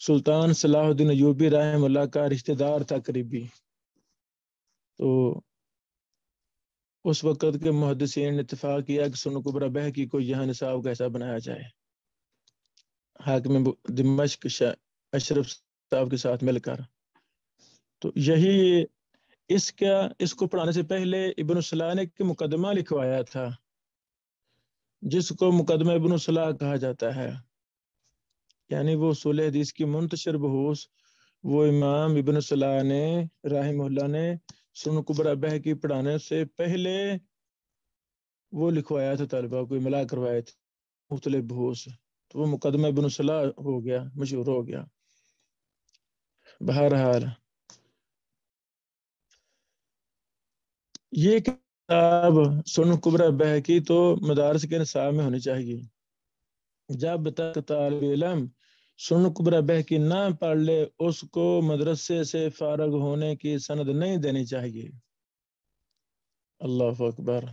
سلطان صلاح الدین ایوبی رحم اللہ کا رشتہ دار تھا، قریبی. تو اس وقت کے محدثین نے اتفاق کیا کہ سنن کبری بہقی کو یہاں نصاب کیسا بنایا جائے۔ حاکم دمشق اشرف صاحب کے ساتھ مل کر، تو یہی اس کو پڑھانے سے پہلے ابن الصلاح نے ایک مقدمہ لکھوایا تھا جس کو مقدمہ ابن الصلاح کہا جاتا ہے، یعنی وہ اصول حدیث کی منتشر بحوث وہ امام ابن الصلاح نے رحمہ اللہ نے سنن کبری بہقی پڑھانے سے پہلے وہ لکھوایا تھا، طالبہ کو ملا کروائے تھے مختلف بحوث، تو وہ مقدمہ ابن الصلاح ہو گیا، مشہور ہو گیا۔ بہرحال یہ کتاب سنن کبری بہقی تو مدارس کے نصاب میں ہونی چاہیے۔ جب تک طالب علم سنن کبری بہقی نہ پڑھ لے اس کو مدرسے سے فارغ ہونے کی سند نہیں دینی چاہیے۔ اللہ اکبر۔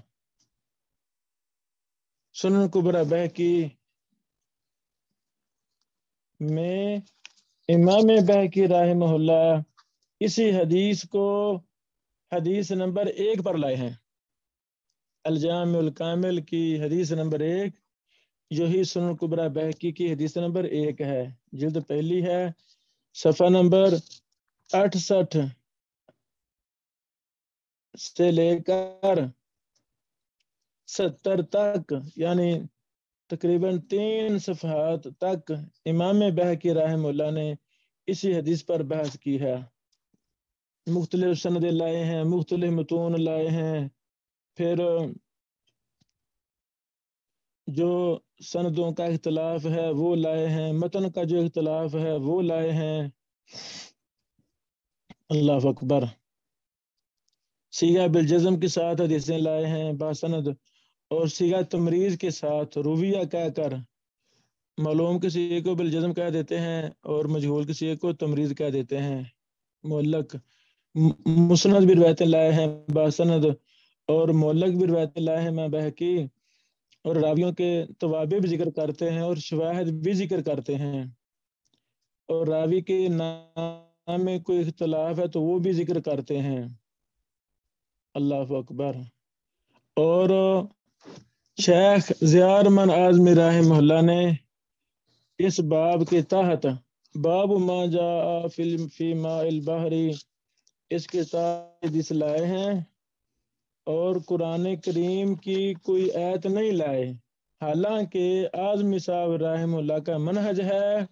سنن کبری بہقی میں امام بہقی رحمہ اللہ اسی حدیث کو حدیث نمبر 1 پر لائے ہیں، الجامع الکامل کی حدیث نمبر 1، یہی سنن کبری بہقی کی حدیث نمبر 1 ہے، جلد پہلی ہے، صفحہ نمبر 68 سے لے کر 70 تک، یعنی تقریباً 3 صفحات تک امام بہقی رحمہ اللہ نے اسی حدیث پر بحث کی ہے، مختلف سندیں لائے ہیں، مختلف متون لائے ہیں، پھر جو سندوں کا اختلاف ہے وہ لائے ہیں، متن کا جو اختلاف ہے وہ لائے ہیں۔ اللہ اکبر۔ صیغہ بالجزم کے ساتھ حدیثیں لائے ہیں باسند، اور صیغہ تمریز کے ساتھ رویہ کہہ کر معلوم کے صیغے کو بالجزم کہہ دیتے ہیں اور مجہول کے صیغے کو تمریز کہہ دیتے ہیں۔ معلق مسند بھی روایتیں لائے ہیں باسند، اور معلق بھی روایتیں لائے ہیں امام بہقی، اور راویوں کے توابع بھی ذکر کرتے ہیں اور شواہد بھی ذکر کرتے ہیں، اور راوی کے نام میں کوئی اختلاف ہے تو وہ بھی ذکر کرتے ہیں۔ اللہ اکبر۔ اور شیخ ضیاء الرحمن اعظمی رحمہ اللہ نے اس باب کے تحت باب ما جاء فی ماء البحر اس کے ساتھ حدیث لائے ہیں، اور قرآن کریم کی کوئی آیت نہیں لائے، حالانکہ اعظمی صاحب رحمہ اللہ کا منہج ہے،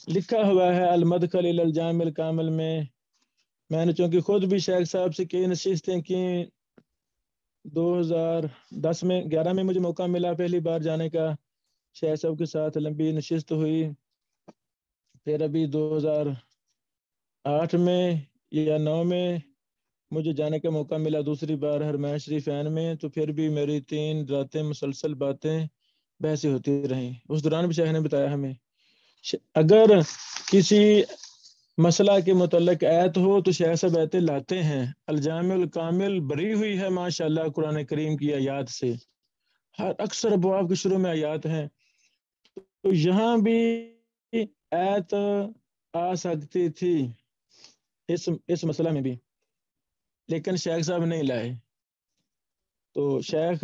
لکھا ہوا ہے المدخل الی الجامع الکامل میں نے چونکہ خود بھی شیخ صاحب سے کئی نشستیں کی، 2010 میں 11 میں مجھے موقع ملا پہلی بار جانے کا، شیخ صاحب کے ساتھ لمبی نشست ہوئی، پھر ابھی 2008 میں یا 9 میں مجھے جانے کا موقع ملا دوسری بار حرمین شریفین میں، تو پھر بھی میری 3 راتیں مسلسل باتیں بحثیں ہوتی رہیں۔ اس دوران بھی شیخ نے بتایا ہمیں اگر کسی مسئلہ کے متعلق آیت ہو تو شیخ صاحب آیتیں لاتے ہیں، الجامع الکامل بری ہوئی ہے ماشاءاللہ قرآن کریم کی آیات سے، ہر اکثر ابواب کے شروع میں آیات ہیں، تو یہاں بھی آیت آ سکتی تھی اس مسئلہ میں بھی، لیکن شیخ صاحب نہیں لائے۔ تو شیخ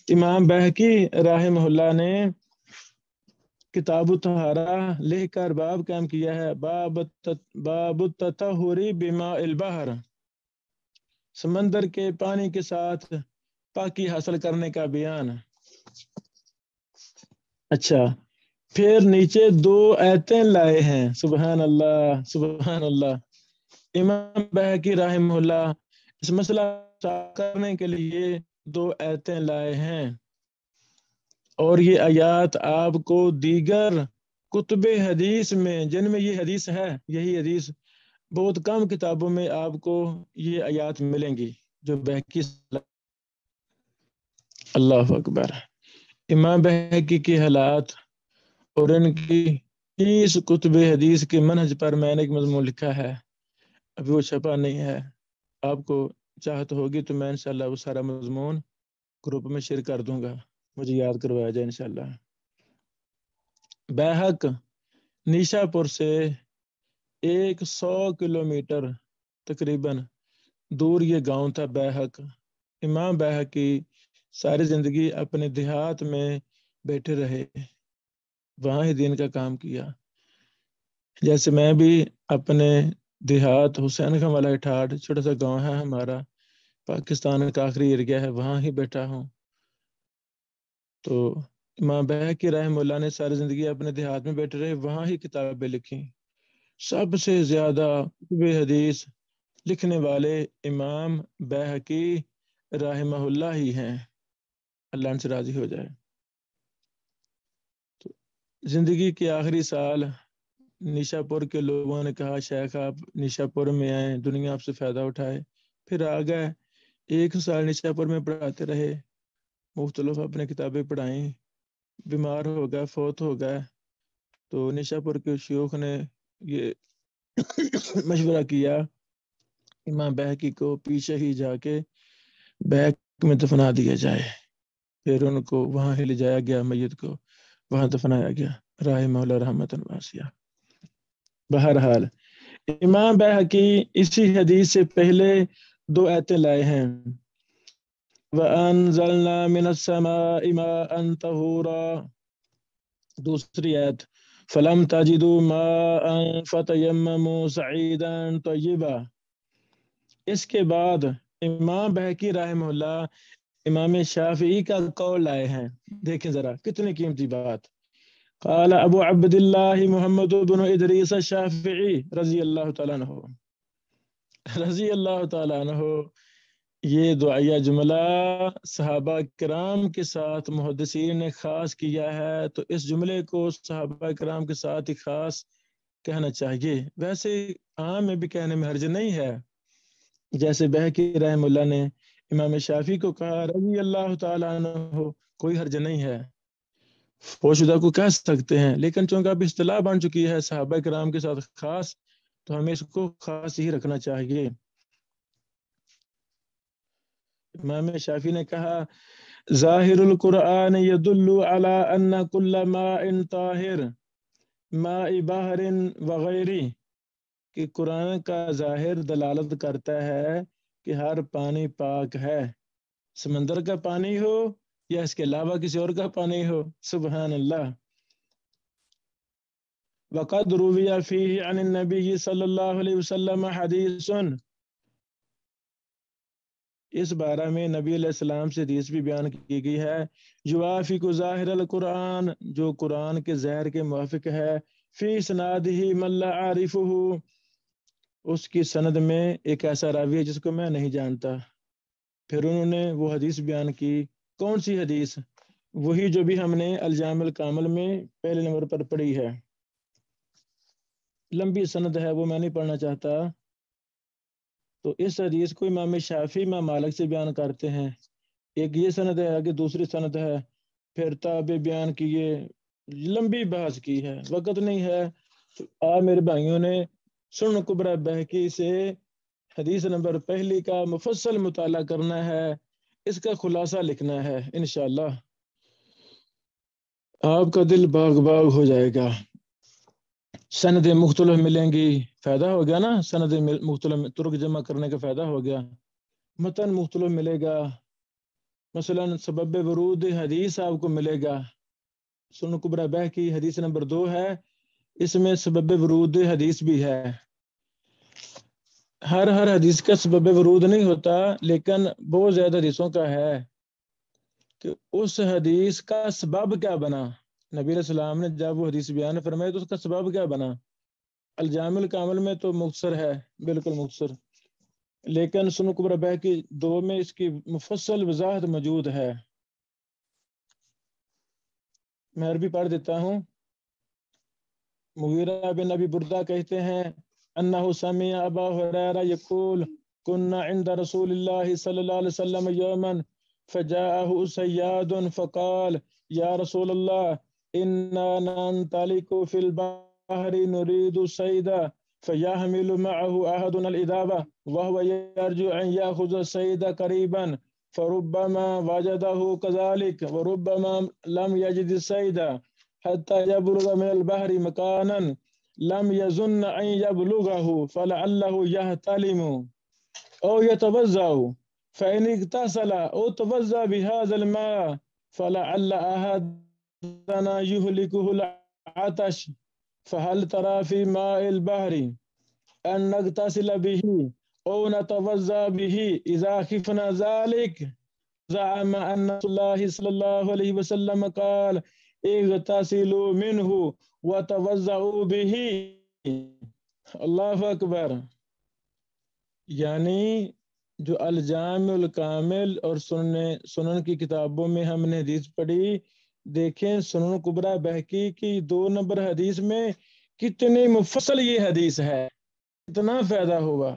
امام بہقی رحمہ اللہ نے کتاب الطہارہ لکھ کر باب قائم کیا ہے، باب التطہر بماء البحر، سمندر کے پانی کے ساتھ پاکی حاصل کرنے کا بیان۔ اچھا، پھر نیچے 2 آیتیں لائے ہیں، سبحان اللہ سبحان اللہ۔ امام بہقی رحمہ اللہ اس مسئلہ کرنے کے لیے 2 آیتیں لائے ہیں، اور یہ آیات آپ کو دیگر کتب حدیث میں جن میں یہ حدیث ہے، یہی حدیث بہت کم کتابوں میں آپ کو یہ آیات ملیں گی جو بہقی۔ اللہ اکبر۔ امام بہقی کی حالات اور ان کی 30 کتب حدیث کے منہج پر میں نے ایک مضمون لکھا ہے، ابھی وہ چھپا نہیں ہے، آپ کو چاہت ہوگی تو میں انشاءاللہ وہ سارا مضمون گروپ میں شیئر کر دوں گا، مجھے یاد کروایا جائے انشاءاللہ۔ بیحق نیشا پور سے 100 کلومیٹر تقریباً دور یہ گاؤں تھا بیحق، امام بیہقی ساری زندگی اپنے دیہات میں بیٹھے رہے، وہاں ہی دین کا کام کیا۔ جیسے میں بھی اپنے دیہات حسین خان والا ٹھاٹ چھوٹا سا گاؤں ہے ہمارا، پاکستان کا آخری ایریا ہے، وہاں ہی بیٹھا ہوں۔ تو امام بیہقی رحمہ اللہ نے ساری زندگی اپنے دیہات میں بیٹھے رہے، وہاں ہی کتابیں لکھی۔ سب سے زیادہ کتب حدیث لکھنے والے امام بیہقی رحمہ اللہ ہی ہیں، اللہ ان سے راضی ہو جائے۔ تو زندگی کے آخری سال نیشا پور کے لوگوں نے کہا شیخ آپ نیشا پور میں آئیں، دنیا آپ سے فائدہ اٹھائے، پھر آ گئے۔ 1 سال نیشا پور میں پڑھاتے رہے، مختلف اپنے کتابیں پڑھائیں، بیمار ہو گئے، فوت ہو گئے۔ تو نیشا پور کے شیوخ نے یہ مشورہ کیا امام بیہقی کو پیچھے ہی جا کے بیک میں دفنا دیا جائے، پھر ان کو وہاں ہی لے جایا گیا، میت کو وہاں دفنایا گیا، رحمہ اللہ رحمۃ واسعہ۔ بہرحال امام بیہقی اسی حدیث سے پہلے 2 آیتیں لائے ہیں، وَأَنزَلْنَا مِنَ السَّمَاءِ مَاءً طَهُورًا، دوسری آیت فَلَمْ تَجِدُوا مَاءً فَتَيَمَّمُوا صَعِيدًا طَيِّبًا۔ اس کے بعد امام بیہقی رحمہ اللہ امام شافعی کا قول لائے ہیں، دیکھیں ذرا کتنی قیمتی بات۔ قال ابو عبد اللہ محمد بن ادریس الشافعی رضی اللہ تعالیٰ عنہ، رضی اللہ تعالیٰ عنہ، یہ دعائیہ جملہ صحابہ کرام کے ساتھ محدثین نے خاص کیا ہے، تو اس جملے کو صحابہ کرام کے ساتھ ہی خاص کہنا چاہیے، ویسے عام میں بھی کہنے میں حرج نہیں ہے۔ جیسے بیہقی رحم اللہ نے امام شافعی کو کہا رضی اللہ تعالیٰ عنہ، کوئی حرج نہیں ہے، فوشدہ کو کہہ سکتے ہیں، لیکن چونکہ اب اصطلاح بن چکی ہے صحابہ کرام کے ساتھ خاص، تو ہمیں اس کو خاص ہی رکھنا چاہیے۔ امام شافعی نے کہا ظاہر القرآن یدل علی ان کل ماء طاہر ماء بحر وغیرہ، کہ قرآن کا ظاہر دلالت کرتا ہے کہ ہر پانی پاک ہے، سمندر کا پانی ہو یا اس کے علاوہ کسی اور کا پانی ہو، سبحان اللہ۔ وقد روی فیہ عن النبی صلی اللہ علیہ وسلم حدیث، اس بارے میں نبی علیہ السلام سے حدیث بھی بیان کی گئی ہے، یوافق ظاہر القرآن، جو قرآن کے ظاہر کے موافق ہے، فی اسنادہ من لا عارفہ، اس کی سند میں ایک ایسا راوی ہے جس کو میں نہیں جانتا۔ پھر انہوں نے وہ حدیث بیان کی، کون سی حدیث؟ وہی جو بھی ہم نے الجامع الکامل میں پہلے نمبر پر پڑھی ہے، لمبی سند ہے، وہ میں نہیں پڑھنا چاہتا۔ تو اس حدیث کو امام شافعی امام مالک سے بیان کرتے ہیں، ایک یہ سند ہے، آگے دوسری سند ہے، پھر تابع بیان کیے، لمبی بحث کی ہے، وقت نہیں ہے۔ تو میرے بھائیوں نے سنن کبریٰ بیہقی سے حدیث نمبر پہلی کا مفصل مطالعہ کرنا ہے، اس کا خلاصہ لکھنا ہے، انشاءاللہ آپ کا دل باغ باغ ہو جائے گا۔ سندیں مختلف ملیں گی، فائدہ ہو گیا نا، سندیں مختلف ترک جمع کرنے کا فائدہ ہو گیا، متن مختلف ملے گا، مثلا سبب ورود حدیث آپ کو ملے گا، سنن کبریٰ بیہقی حدیث نمبر 2 ہے، اس میں سبب ورود حدیث بھی ہے۔ ہر حدیث کا سبب ورود نہیں ہوتا، لیکن بہت زیادہ حدیثوں کا ہے کہ اس حدیث کا سبب کیا بنا، نبی علیہ السلام نے جب وہ حدیث بیان فرمائی تو اس کا سبب کیا بنا۔ الجامع الکامل میں تو مختصر ہے، بالکل مختصر، لیکن سنن کبریٰ بیہقی 2 میں اس کی مفصل وضاحت موجود ہے۔ میں عربی پڑھ دیتا ہوں۔ مغیرہ بن ابی بردہ کہتے ہیں انہ سمع ابا ہریرہ یقول كنا عند رسول اللہ صلی اللہ علیہ وسلم یوما فجاءه صیاد فقال یا رسول اللہ انا ننطلق في البحر نريد الصيد فيحمل معه أحدنا الإذابة وهو يرجو أن يأخذ الصيد قريبا فربما وجده كذلك وربما لم يجد الصيد حتى يبلغ من البحر مكانا لم يظن أن يبلغه فلعله يحتلم أو يتوضأ فإن اغتسل أو توضأ بهذا الماء فلعل أحدنا يهلكه العطش فهل ترى في ماء البحر أن نغتسل به أو نتوضأ به إذا خفنا ذلك؟ زعم أن رسول الله صلى الله عليه وسلم قال اغتسلوا منه وتوضأوا به. اللہ اکبر. یعنی جو الجامع الکامل اور سنن کی کتابوں میں ہم نے حدیث پڑھی، دیکھیں سنن کبریٰ بہقی کی 2 نمبر حدیث میں کتنی مفصل یہ حدیث ہے، کتنا فائدہ ہوا.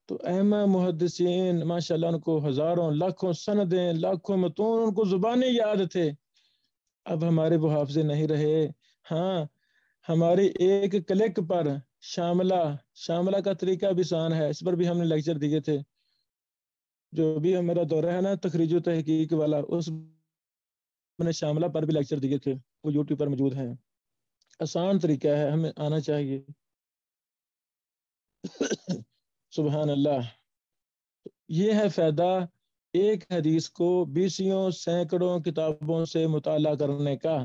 تو ائمہ محدثین ماشاءاللہ ان کو ہزاروں لاکھوں سندیں لاکھوں متون ان کو زبانی یاد تھے. اب ہمارے وہ حافظ نہیں رہے. ہاں ہماری ایک کلک پر شاملہ کا طریقہ بھی آسان ہے، اس پر بھی ہم نے لیکچر دیے تھے. جو بھی ہمارا دورہ ہے نا تخریج و تحقیق والا، اس میں شاملہ پر بھی لیکچر دیے تھے، وہ یوٹیوب پر موجود ہیں. آسان طریقہ ہے، ہمیں آنا چاہیے. سبحان اللہ. یہ ہے فائدہ ایک حدیث کو 20 سینکڑوں کتابوں سے مطالعہ کرنے کا.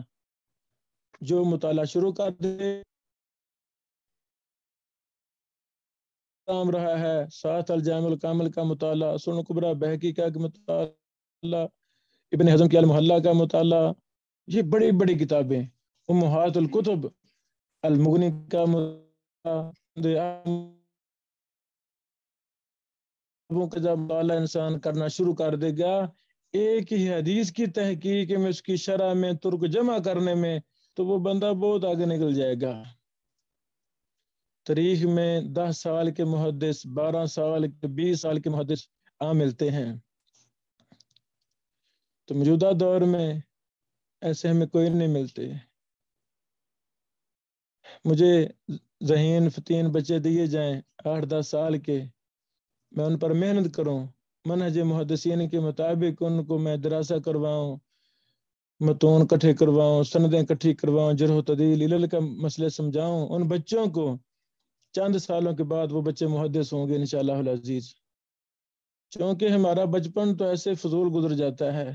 جو مطالعہ شروع کر دے کام رہا ہے، ساتھ الجامع الکامل کا مطالعہ، سنن کبریٰ بہقی کا مطالعہ، ابن حزم کی المحلہ کا مطالعہ، یہ بڑی بڑی کتابیں، امہات الکتب، المغنی کا مطالعہ، کا جب مطالعہ انسان کرنا شروع کر دے گا، ایک ہی حدیث کی تحقیق میں اس کی شرح میں ترک جمع کرنے میں، تو وہ بندہ بہت آگے نکل جائے گا. تاریخ میں 10 سال کے محدث، 12 سال کے، 20 سال کے محدث عام ملتے ہیں. تو موجودہ دور میں ایسے ہمیں کوئی نہیں ملتے. مجھے ذہین فتین بچے دیے جائیں 8-10 سال کے، میں ان پر محنت کروں، منہج محدثین کے مطابق ان کو میں دراسہ کرواؤں، متون کٹھے کرواؤں، سندیں کٹھی کرواؤں، جرح و تعدیل علل کا مسئلے سمجھاؤں. ان بچوں کو چند سالوں کے بعد وہ بچے محدث ہوں گے انشاءاللہ العزیز. چونکہ ہمارا بچپن تو ایسے فضول گزر جاتا ہے،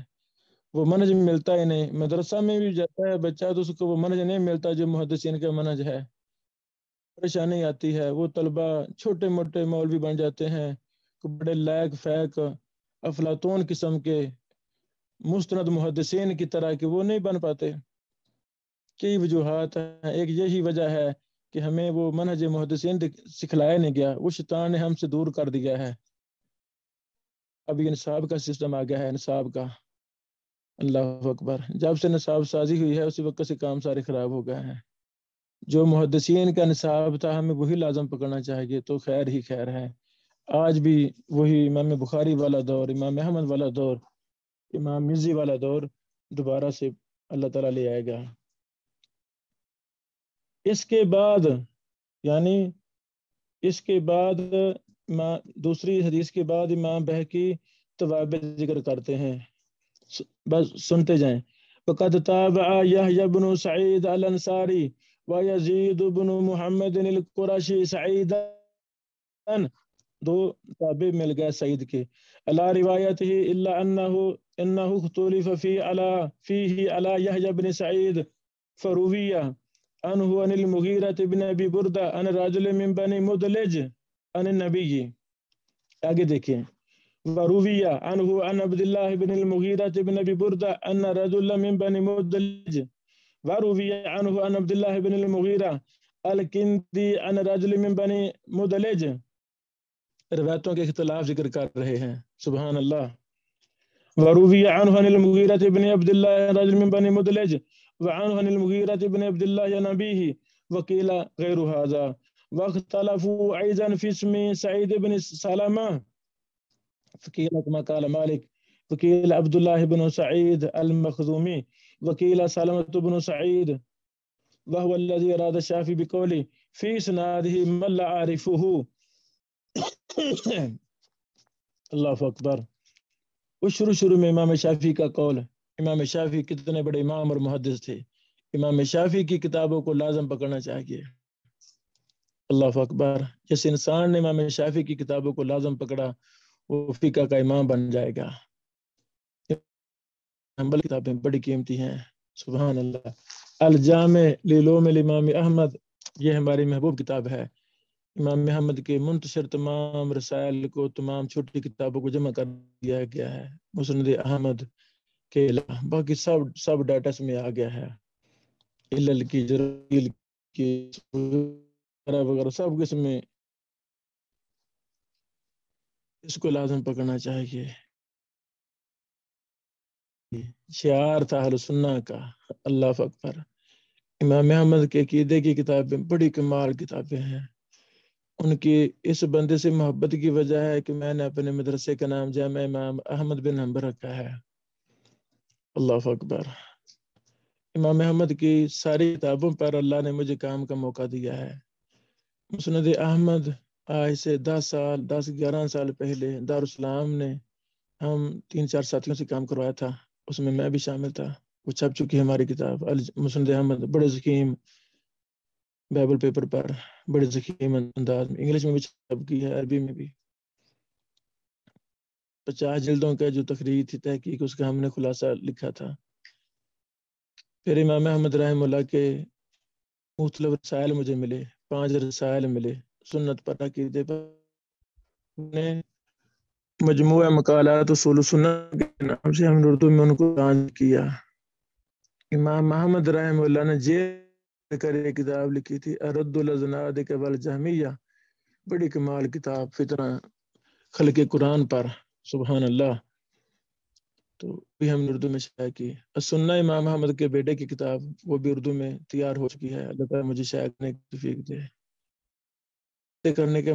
وہ منہج ملتا ہی نہیں. مدرسہ میں بھی جاتا ہے بچہ تو اس کو وہ منہج نہیں ملتا جو محدثین کا منہج ہے. پریشانی آتی ہے. وہ طلبہ چھوٹے موٹے مولوی بن جاتے ہیں، بڑے لائق فیق افلاطون قسم کے مستند محدثین کی طرح کہ وہ نہیں بن پاتے. کئی وجوہات ہیں. ایک یہی وجہ ہے کہ ہمیں وہ منہج محدثین سکھلایا نہیں گیا، وہ شیطان نے ہم سے دور کر دیا ہے. اب یہ نصاب کا سسٹم آ گیا ہے، نصاب کا. اللہ اکبر. جب سے نصاب سازی ہوئی ہے اسی وقت سے کام سارے خراب ہو گئے ہیں. جو محدثین کا نصاب تھا ہمیں وہی لازم پکڑنا چاہیے تو خیر ہی خیر ہے. آج بھی وہی امام بخاری والا دور، امام احمد والا دور، امام مزی والا دور دوبارہ سے اللہ تعالیٰ لے آئے گا. اس کے بعد دوسری حدیث کے بعد امام بہقی توابع ذکر کرتے ہیں. بس سنتے جائیں. وقد تابع يحيى بن سعيد الانصاري ويزيد بن محمد القرشي سعيدا. 2 تابع مل گئے سعید کے. على روایته الا انه اختلف فيه على يحيى بن سعيد فروية عنه عن المغيرة بن ابي بردة عن رجل من بني مدلج عن النبي. آگے دیکھیں. وروية عنه عن عبد الله بن المغيرة بن ابي بردة ان رجلا من بني مدلج. وروية عنه عن عبد الله بن المغيرة الكندي عن رجل من بني مدلج. روایتوں کے اختلاف ذکر کر رہے ہیں. سبحان اللہ. وروية عنه عن المغيرة بن عبد الله رجل من بني مدلج وعنه عن المغيرة بن عبد الله عن أبيه وقيل غير هذا. واختلفوا أيضا في اسم سعيد بن سلمة فقيل كما قال مالك وقيل عبد الله بن سعيد المخزومي وقيل سلمة بن سعيد وهو الذي أراد الشافعي بقوله في إسناده من لا أعرفه. اللہ اکبر. اس شروع میں امام شافعی کا قول. امام شافعی کتنے بڑے امام اور محدث تھے. امام شافعی کی کتابوں کو لازم پکڑنا چاہیے. اللہ اکبر. جس انسان نے امام شافعی کی کتابوں کو لازم پکڑا وہ فقہ کا امام بن جائے گا. حنبل کتابیں بڑی قیمتی ہیں. سبحان اللہ. الجامع لعلوم الامام احمد، یہ ہماری محبوب کتاب ہے. امام احمد کے منتشر تمام رسائل کو، تمام چھوٹی کتابوں کو جمع کر دیا گیا ہے مسند احمد کے علاوہ. باقی سب ڈاٹا میں آ گیا ہے. علل کی، جریل کی وغیرہ وغیرہ سب قسم میں. اس کو لازم پکڑنا چاہیے. شعار تھا اہل سنہ کا. اللہ اکبر. امام احمد کے عقیدے کی کتابیں بڑی کمال کتابیں ہیں. ان کی اس بندے سے محبت کی وجہ ہے کہ میں نے اپنے مدرسے کا نام جامع امام احمد بن حنبل رکھا ہے. اللہ اکبر. امام احمد کی ساری کتابوں پر اللہ نے مجھے کام کا موقع دیا ہے. مسند احمد آج سے 10 سال پہلے دارالسلام نے ہم 3-4 ساتھیوں سے کام کروایا تھا. اس میں بھی شامل تھا. وہ چھپ چکی ہے ہماری کتاب مسند احمد. بڑے ذخیم بائبل پیپر پر، بڑے ذخیم انداز میں. انگلش میں بھی چھپ کی ہے، عربی میں بھی. 50 جلدوں کا جو تقریر تھی، تحقیق، اس کا ہم نے خلاصہ لکھا تھا. پھر امام احمد رحمہ اللہ کے مختلف رسائل مجھے ملے. 5 رسائل ملے سنت پر، عقیدے پر. مجموعہ مقالات اصول سنت کے نام سے ہم نے اردو میں ان کو لانچ کیا. امام محمد رحمہ اللہ نے جیل کر ایک کتاب لکھی تھی، ارد الازناد والجہمیہ. بڑی کمال کتاب، فتنہ خلق قرآن پر. سبحان اللہ. تو بھی ہم نے اردو میں شائع کی. السنہ امام احمد کے بیٹے کی کتاب، وہ بھی اردو میں تیار ہو چکی ہے. اللہ تعالیٰ مجھے شائع کرنے کی توفیق دے. کرنے کے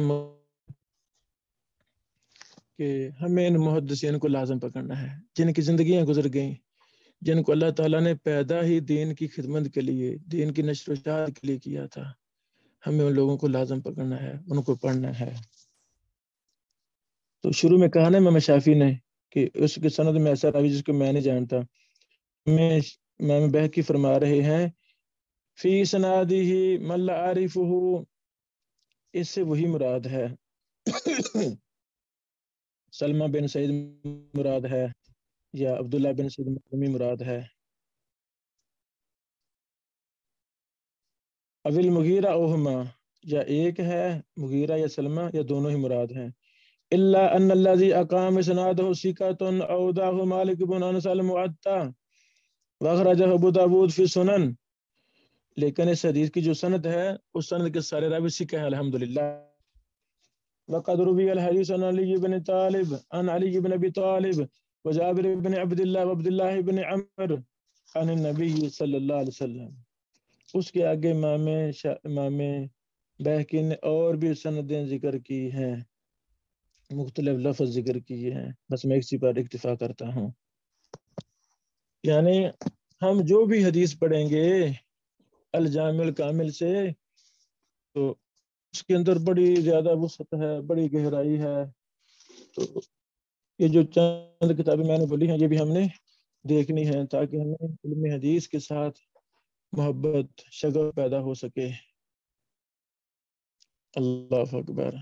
کہ ہمیں ان محدثین کو لازم پکڑنا ہے جن کی زندگیاں گزر گئیں، جن کو اللہ تعالیٰ نے پیدا ہی دین کی خدمت کے لیے، دین کی نشر و اشاعت کے لیے کیا تھا. ہمیں ان لوگوں کو لازم پکڑنا ہے، ان کو پڑھنا ہے. تو شروع میں کہا نا امام شافعی نے کہ اس کے سند میں ایسا راوی جس کو میں نہیں جانتا. امام بہقی فرما رہے ہیں فی سنادہ من لا عارفہ، اس سے وہی مراد ہے. سلمہ بن سعید مراد ہے، یا عبداللہ بن سعید مخزومی مراد ہے. اول مغیرہ اوہما، یا ایک ہے مغیرہ یا سلمہ، یا دونوں ہی مراد ہیں. الا ان الذي اقام اسناده ثقة اوداه مالك بن انس المعطى واخرجه ابو داود في السنن. لیکن اس حدیث کی جو سند ہے، اس سند کے سارے راوی ثقہ ہیں الحمدللہ. وقد روي الحديث عن علي بن طالب عن علي بن ابي طالب وجابر بن عبد الله وعبد الله بن عمر عن النبي صلی اللہ علیہ وسلم. اس کے آگے امام بہقی نے اور بھی سندیں ذکر کی ہیں، مختلف لفظ ذکر کیے ہیں. بس میں اسی پر اکتفا کرتا ہوں. یعنی ہم جو بھی حدیث پڑھیں گے الجامع الکامل سے، تو اس کے اندر بڑی زیادہ وسعت ہے، بڑی گہرائی ہے. تو یہ جو چند کتابیں میں نے بولی ہیں، یہ بھی ہم نے دیکھنی ہے تاکہ ہمیں علم حدیث کے ساتھ محبت، شغف پیدا ہو سکے. اللہ اکبر.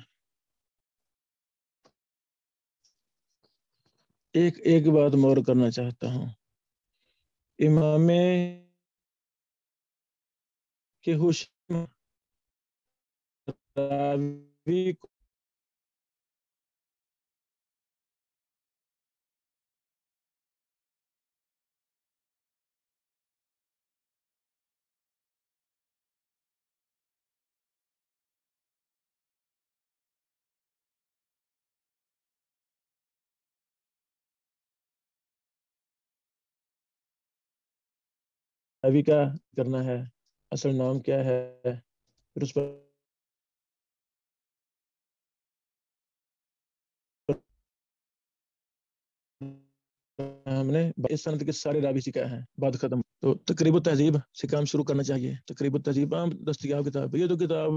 ایک بات مور کرنا چاہتا ہوں. امام کے ہوش راوی کا کرنا ہے، اصل نام کیا ہے، پھر اس پر ہم نے اس سند کے سارے راوی سکھائے ہیں. بات ختم. تو تقریب التہذیب سے کام شروع کرنا چاہیے. تقریب التہذیب عام دستیاب کتاب ہے. یہ تو کتاب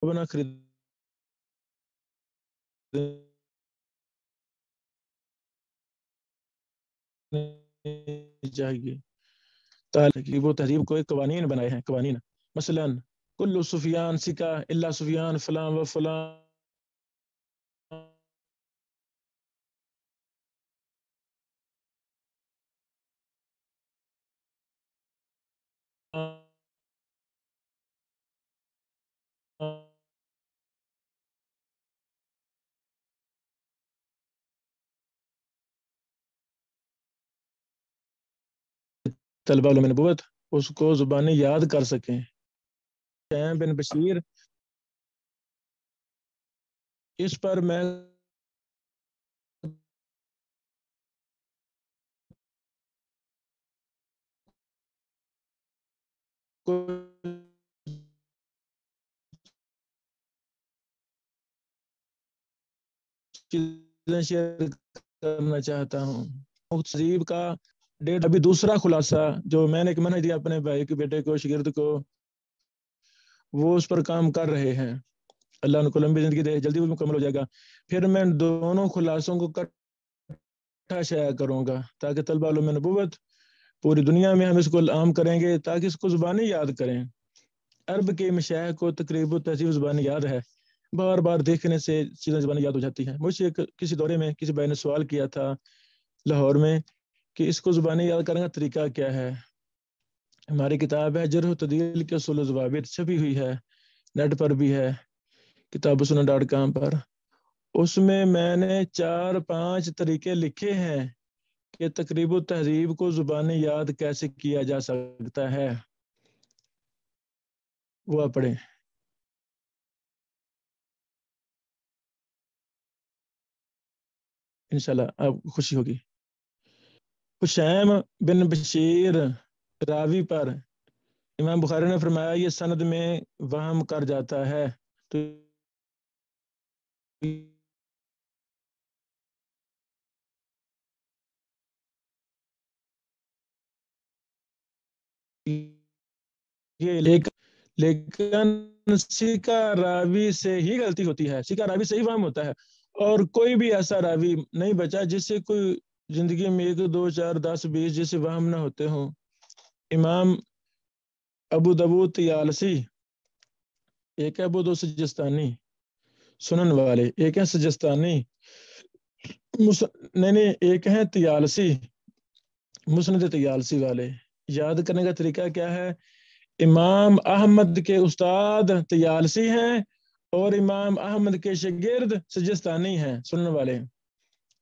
بنا خرید چاہیے. تقریب و تہذیب کو ایک قوانین بنائے ہیں. قوانین مثلاً کل سفیان سکا الا سفیان فلان و فلان طلبہ علوم نبوت اس کو زبانی یاد کر سکیں. شیخ بن بشیر اس پر میں چیزیں شیئر کرنا چاہتا ہوں. تہذیب کا ڈیٹ ابھی دوسرا خلاصہ جو میں نے منہج دیا اپنے بھائی کے بیٹے کو شاگرد کو وہ اس پر کام کر رہے ہیں. اللہ ان کو لمبی زندگی دے, جلدی وہ مکمل ہو جائے گا. پھر میں دونوں خلاصوں کو اکٹھا شائع کروں گا تاکہ طلبہ علوم نبوت پوری دنیا میں ہم اس کو عام کریں گے تاکہ اس کو زبانی یاد کریں. عرب کے مشائخ کو تقریب و تہذیب زبانی یاد ہے, بار بار دیکھنے سے چیزیں زبانی یاد ہو جاتی ہیں. مجھ سے کسی دورے میں کسی بھائی نے سوال کیا تھا لاہور میں کہ اس کو زبانی یاد کرنے کا طریقہ کیا ہے. ہماری کتاب ہے جرح و تعدیل کے اصول و ضوابط, چھپی ہوئی ہے, نیٹ پر بھی ہے, kitabussunnah.com پر. اس میں نے 4-5 طریقے لکھے ہیں کہ تقریب و تہذیب کو زبانی یاد کیسے کیا جا سکتا ہے. وہ آپ پڑھیں انشاءاللہ آپ کو خوشی ہوگی. حشیم بن بشیر راوی پر امام بخاری نے فرمایا یہ سند میں وہم کر جاتا ہے, تو لیکن سکا راوی سے ہی غلطی ہوتی ہے, سکا راوی سے ہی وہم ہوتا ہے, اور کوئی بھی ایسا راوی نہیں بچا جس سے کوئی زندگی میں 1 2 4 10 20 جسے وہم نہ ہوتے ہوں. امام ابو داؤد طیالسی, ایک ہے ابو داؤد سجستانی سنن والے, ایک ہے سجستانی نہیں ایک ہے طیالسی مسند طیالسی والے. یاد کرنے کا طریقہ کیا ہے, امام احمد کے استاد طیالسی ہیں اور امام احمد کے شاگرد سجستانی ہیں سنن والے.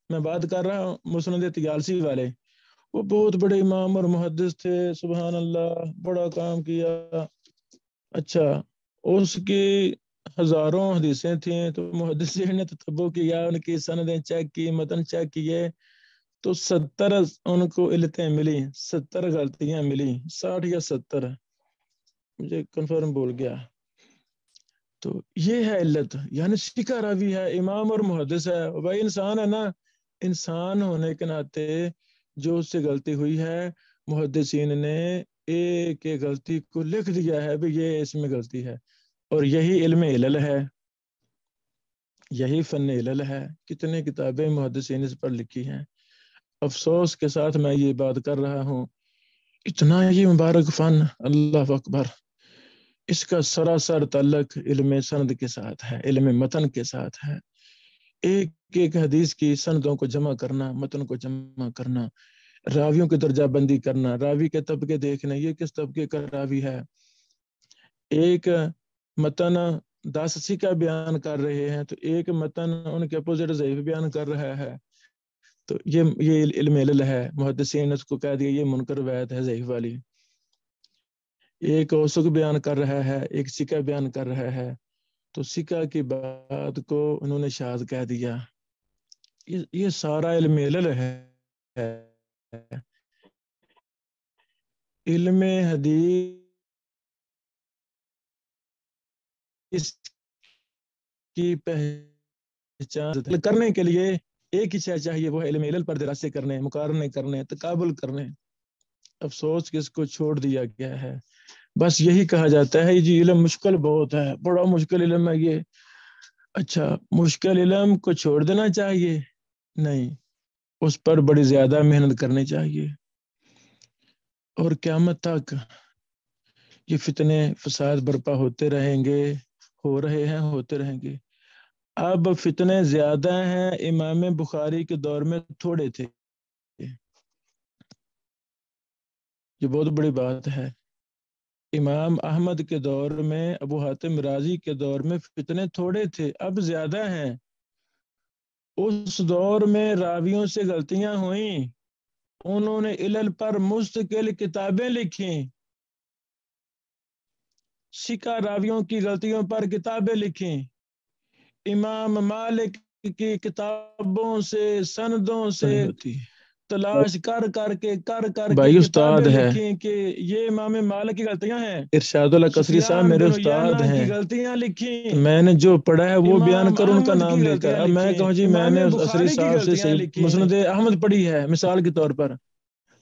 میں بات کر رہا ہوں مسند طیالسی والے, وہ بہت بڑے امام اور محدث تھے, سبحان اللہ, بڑا کام کیا. اچھا, اس کی ہزاروں حدیثیں تھیں, تو محدثین نے تتبع کیا, ان کی سندیں چیک کی, متن چیک کیے, تو 70 ان کو علتیں ملی, 70 غلطیاں ملی, 60 یا 70, مجھے کنفرم بول گیا. تو یہ ہے علت, یعنی سکا راوی ہے, امام اور محدث ہے. بھائی انسان ہے نا, انسان ہونے کے ناطے جو اس سے غلطی ہوئی ہے محدثین نے ایک ایک غلطی کو لکھ دیا ہے بھی یہ اس میں غلطی ہے, اور یہی علم علل ہے, یہی فن علل ہے. کتنے کتابیں محدثین اس پر لکھی ہیں. افسوس کے ساتھ میں یہ بات کر رہا ہوں, اتنا یہ مبارک فن, اللہ اکبر, اس کا سراسر تعلق علم سند کے ساتھ ہے, علم متن کے ساتھ ہے. ایک ایک حدیث کی سندوں کو جمع کرنا, متن کو جمع کرنا, راویوں کی درجہ بندی کرنا, راوی کے طبقے دیکھنا, یہ کس طبقے کا راوی ہے. ایک متن 10 سکا بیان کر رہے ہیں تو ایک متن ان کے اپوزٹ ضعیف بیان کر رہا ہے, تو یہ علم علل ہے. محدثین نے اس کو کہہ دیا یہ منکر روایت ہے ضعیف والی. ایک اوسق بیان کر رہا ہے, ایک سکا بیان کر رہا ہے, تو سکا کی بات کو انہوں نے شاذ کہہ دیا. یہ سارا علم علل ہے. علم حدیث کی پہچان کرنے کے لیے ایک ہی شے چاہیے, وہ علم علل پر دراسے کرنے, مقارنے کرنے, تقابل کرنے. افسوس کہ اس کو چھوڑ دیا گیا ہے. بس یہی کہا جاتا ہے جی علم مشکل بہت ہے, بڑا مشکل علم ہے یہ. اچھا, مشکل علم کو چھوڑ دینا چاہیے؟ نہیں, اس پر بڑی زیادہ محنت کرنی چاہیے, اور قیامت تک یہ فتنے فساد برپا ہوتے رہیں گے، ہو رہے ہیں، ہوتے رہیں گے۔ اب فتنے زیادہ ہیں، امام بخاری کے دور میں تھوڑے تھے، یہ بہت بڑی بات ہے۔ امام احمد کے دور میں، ابو حاتم رازی کے دور میں فتنے تھوڑے تھے، اب زیادہ ہیں۔ اس دور میں راویوں سے غلطیاں ہوئیں، انہوں نے علل پر مستقل کتابیں لکھیں، سکہ راویوں کی غلطیوں پر کتابیں لکھیں، امام مالک کی کتابوں سے، سندوں سے تلاش کر کے بھائی استاد کتابیں ہے لکھیں کہ یہ امام مالک کی غلطیاں ہیں۔ ارشاد اللہ قصری صاحب میرے استاد ہیں، کی غلطیاں لکھیں، میں نے جو پڑھا ہے وہ بیان امام کروں ان کا احمد نام کی لے کر۔ غلطیاں اب میں لکھیں، کہوں جی میں امام نے بخاری قصری کی صاحب سے غلطیاں صحیح لکھیں۔ مسند احمد پڑھی ہے مثال کے طور پر،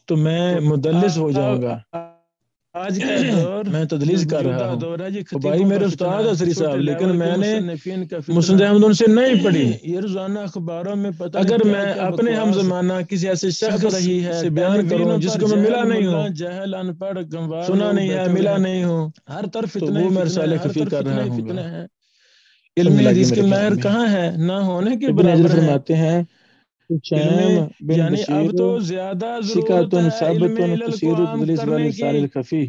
تو میں مدلس ہو جاؤں گا، آج کا دور میں تدلیس کر رہا موجودہ ہوں۔ دور ہے، یہ تو بھائی خطیبوں میرے کا استاد فتنہ، عصری چھوٹے صاحب، لیکن لیول کے میں نے مصنفین کا مسند فتنہ، احمد ان سے نہیں پڑھی۔ یہ روزانہ اخباروں میں پتہ اگر نہیں میں کیا اپنے ہم بکواس زمانہ کسی ایسے چھپ شخص رہی ہے، سے بیان ٹیلی کروں ویژنوں جس پر کو میں ملا جاہل نہیں ملا، ہوں، جاہل ان پڑھ گنوار سنا لوگ نہیں ہے، بیٹھے ہوئے ملا ہیں، نہیں ہوں، ہر طرف تو فتنے وہ ہی میں فتنے رسالہ ہیں، ہر خفی طرف کر رہا فتنے ہی ہوں گا۔ فتنے ہیں۔ علم علم لگی حدیث کے میرے خیال ماہر میں۔ کہاں ہے؟ نہ ہونے کے ابن حجر برابر ہیں۔ فرماتے ہیں علم شیم بن یعنی اب بشیر تو زیادہ ضرورت سکاتن ہے علم ثابتن علل کو کثیر عام التدلیس کرنے کی، والارسال الخفی۔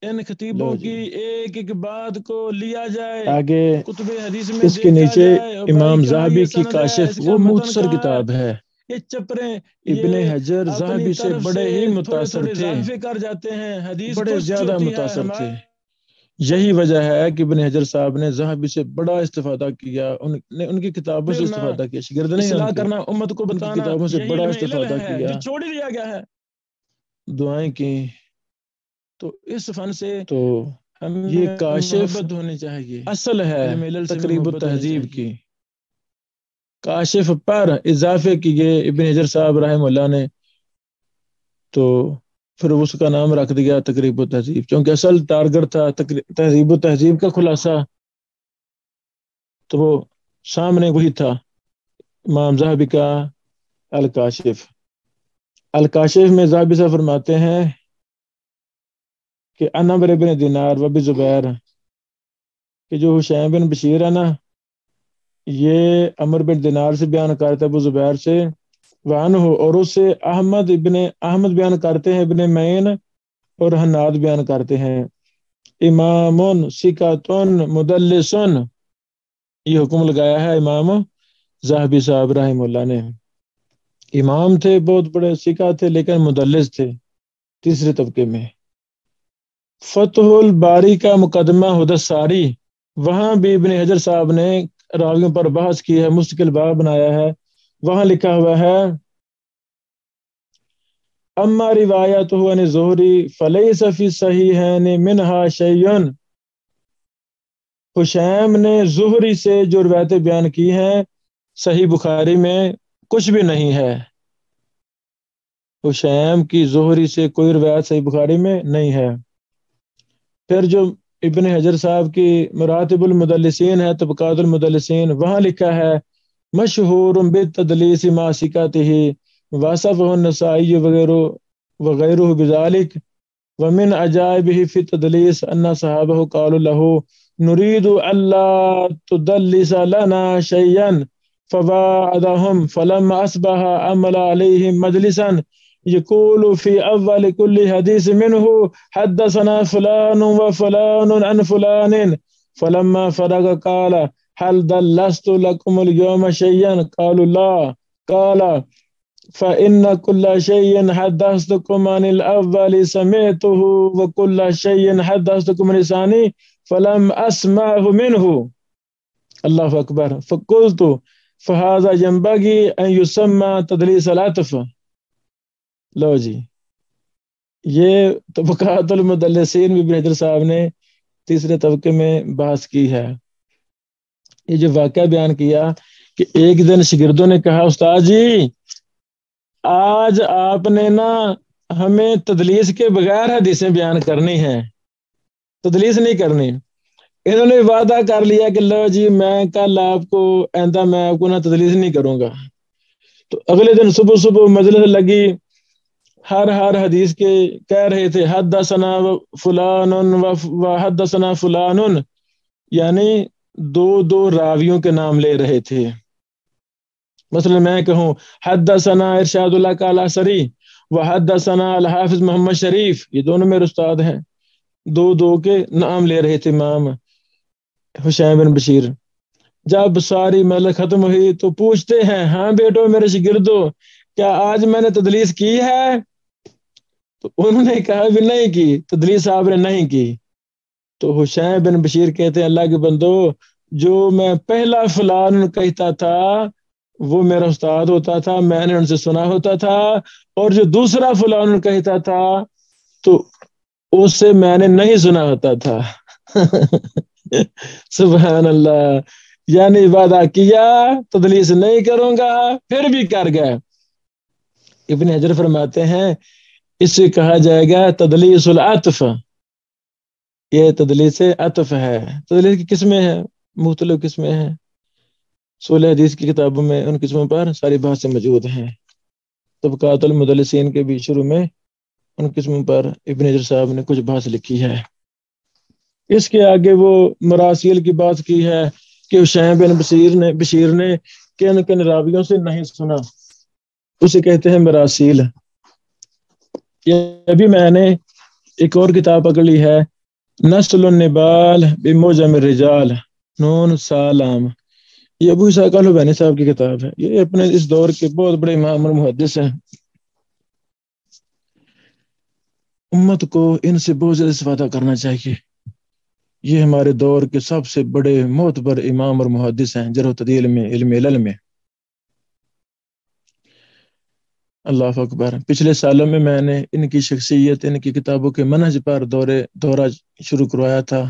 ان لو خطیبوں جی کی ایک ایک بات کو لیا جائے، آگے کتب حدیث میں اس کے دیکھا نیچے جائے، اور بھائی امام کہاں یہ ذہبی کی سند ہے، کاشف، اس وہ کا متن مختصر کہاں ہے، کتاب ہے۔ یہ چپریں ابن یہ حجر اپنی ذہبی سے طرف بڑے ہی تھوڑے متاثر تھوڑے تھے، اضافے کر جاتے ہیں، حدیث بڑے کچھ زیادہ ہوتی ہے متاثر تھے۔ ہمارے یہی وجہ ہے کہ ابن حجر صاحب نے ذہبی سے بڑا استفادہ کیا، ان کی کتابوں سے علم، استفادہ کیا، شاگرد نہیں ہیں اصلاح ان کے، کرنا، امت کو ان کی بتانا، کتابوں سے یہی بڑا علم استفادہ ہے کیا، جو چھوڑ ہی دیا گیا ہے۔ دعائیں کی۔ تو اس فن سے تو یہ ہمیں کاشف محبت ہونی چاہیے، اصل ہے علم علل سے تقریب محبت ہونی التہذیب چاہیے۔ کی۔ کاشف پر اضافے کیے ابن حجر صاحب رحمہ اللہ نے، تو پھر اس کا نام رکھ دیا تقریب التہذیب، کیونکہ اصل ٹارگٹ تھا تہذیب و تہذیب کا خلاصہ، تو وہ سامنے وہی تھا امام ذہبی کا الکاشف۔ الکاشف میں ذہبی صاحب فرماتے ہیں کہ ان عمرو بن دینار و ابی زبیر، کہ جو حشیم بن بشیر ہے نا، یہ عمرو بن دینار سے بیان کرتا ہے، ابو زبیر سے، وعنہ، اور اس سے احمد بیان کرتے ہیں، ابن معین اور حناد بیان کرتے ہیں، امام ثقۃ مدلس، یہ حکم لگایا ہے امام ذہبی صاحب رحمہ اللہ نے۔ امام تھے، بہت بڑے ثقہ تھے، لیکن مدلس تھے تیسرے طبقے میں۔ فتح الباری کا مقدمہ حدث ساری، وہاں بھی ابن حجر صاحب نے راویوں پر بحث کی ہے، مستقل باب بنایا ہے، وہاں لکھا ہوا ہے اما روایتہ عن الزہری فلیس فی الصحیحین منہا شیء، حشیم نے زہری سے جو روایتیں بیان کی ہیں صحیح بخاری میں کچھ بھی نہیں ہے، حشیم کی زہری سے کوئی روایت صحیح بخاری میں نہیں ہے۔ پھر جو ابن حجر صاحب کی مراتب المدلسین ہے، طبقات المدلسین، وہاں لکھا ہے مشہور بالتدلیس مع ثقتہ وصفہ النسائی وغیرہ بذلک، ومن عجائبہ فی التدلیس ان صحابہ قالوا له نريد الا تدلس لنا شيئا فواعدهم فلما اصبح عمل عليهم مجلسا يقول في اول كل حديث منه حدثنا فلان وفلان عن فلان، فلما فرغ قال هل دلست لكم اليوم شيئا قالوا لا، قال فإن كل شيء حدثتكم عن الأول سمعته وكل شيء حدثتكم عن الثاني فلم أسمعه منه، اللہ أكبر، فقلت فهذا ينبغي أن يسمى تدليس العطف۔ لو جی، یہ طبقات المدلسین بھی ابن حجر صاحب نے تیسرے طبقے میں بحث کی ہے۔ یہ جو واقعہ بیان کیا کہ ایک دن شاگردوں نے کہا استاد جی آج آپ نے نا ہمیں تدلیس کے بغیر حدیثیں بیان کرنی ہیں، تدلیس نہیں کرنی۔ انہوں نے وعدہ کر لیا کہ لو جی میں کل آپ کو آئندہ میں آپ کو نا تدلیس نہیں کروں گا۔ تو اگلے دن صبح صبح مجلس لگی، ہر حدیث کے کہہ رہے تھے حدثنا فلان و حدثنا فلان، یعنی دو راویوں کے نام لے رہے تھے. مثلا میں کہوں حدثنا ارشاد اللہ کالا سری و حدثنا الحافظ محمد شریف، یہ دونوں میرے استاد ہیں، دو کے نام لے رہے تھے امام حسین بن بشیر. جب ساری مہلت ختم ہوئی تو پوچھتے ہیں ہاں بیٹو میرے شاگردو کیا آج میں نے تدلیس کی ہے؟ تو انہوں نے کہا بھی نہیں کی، تدلیس آپ نے نہیں کی. تو حسین بن بشیر کہتے ہیں اللہ کے بندو، جو میں پہلا فلان کہتا تھا وہ میرا استاد ہوتا تھا، میں نے ان سے سنا ہوتا تھا، اور جو دوسرا فلان کہتا تھا تو اس سے میں نے نہیں سنا ہوتا تھا. سبحان اللہ، یعنی وعدہ کیا تدلیس نہیں کروں گا، پھر بھی کر گئے. ابن حجر فرماتے ہیں اس سے کہا جائے گا تدلیس العطف، یہ تدلیس عطف ہے. تدلیس کی قسمیں ہیں، مختلف قسمیں ہیں، 16 حدیث کی کتابوں میں ان قسموں پر ساری بحثیں موجود ہیں. طبقات المدلسین کے بھی شروع میں ان قسموں پر ابن حجر صاحب نے کچھ بحث لکھی ہے. اس کے آگے وہ مراسیل کی بات کی ہے کہ حسین بن بشیر نے کن راویوں سے نہیں سنا، اسے کہتے ہیں مراسیل. یہ ابھی میں نے ایک اور کتاب پکڑ لی ہے، نسل النبال بمعجم الرجال نون سالام، یہ ابو اسحاق الحوینی صاحب کی کتاب ہے. یہ اپنے اس دور کے بہت بڑے امام اور محدث ہیں. امت کو ان سے بہت زیادہ استفادہ کرنا چاہیے. یہ ہمارے دور کے سب سے بڑے معتبر امام اور محدث ہیں جرح و تعدیل میں، علم علل میں. اللہ اکبر. پچھلے سالوں میں نے ان کی شخصیت، ان کی کتابوں کے منہج پر دورہ شروع کروایا تھا.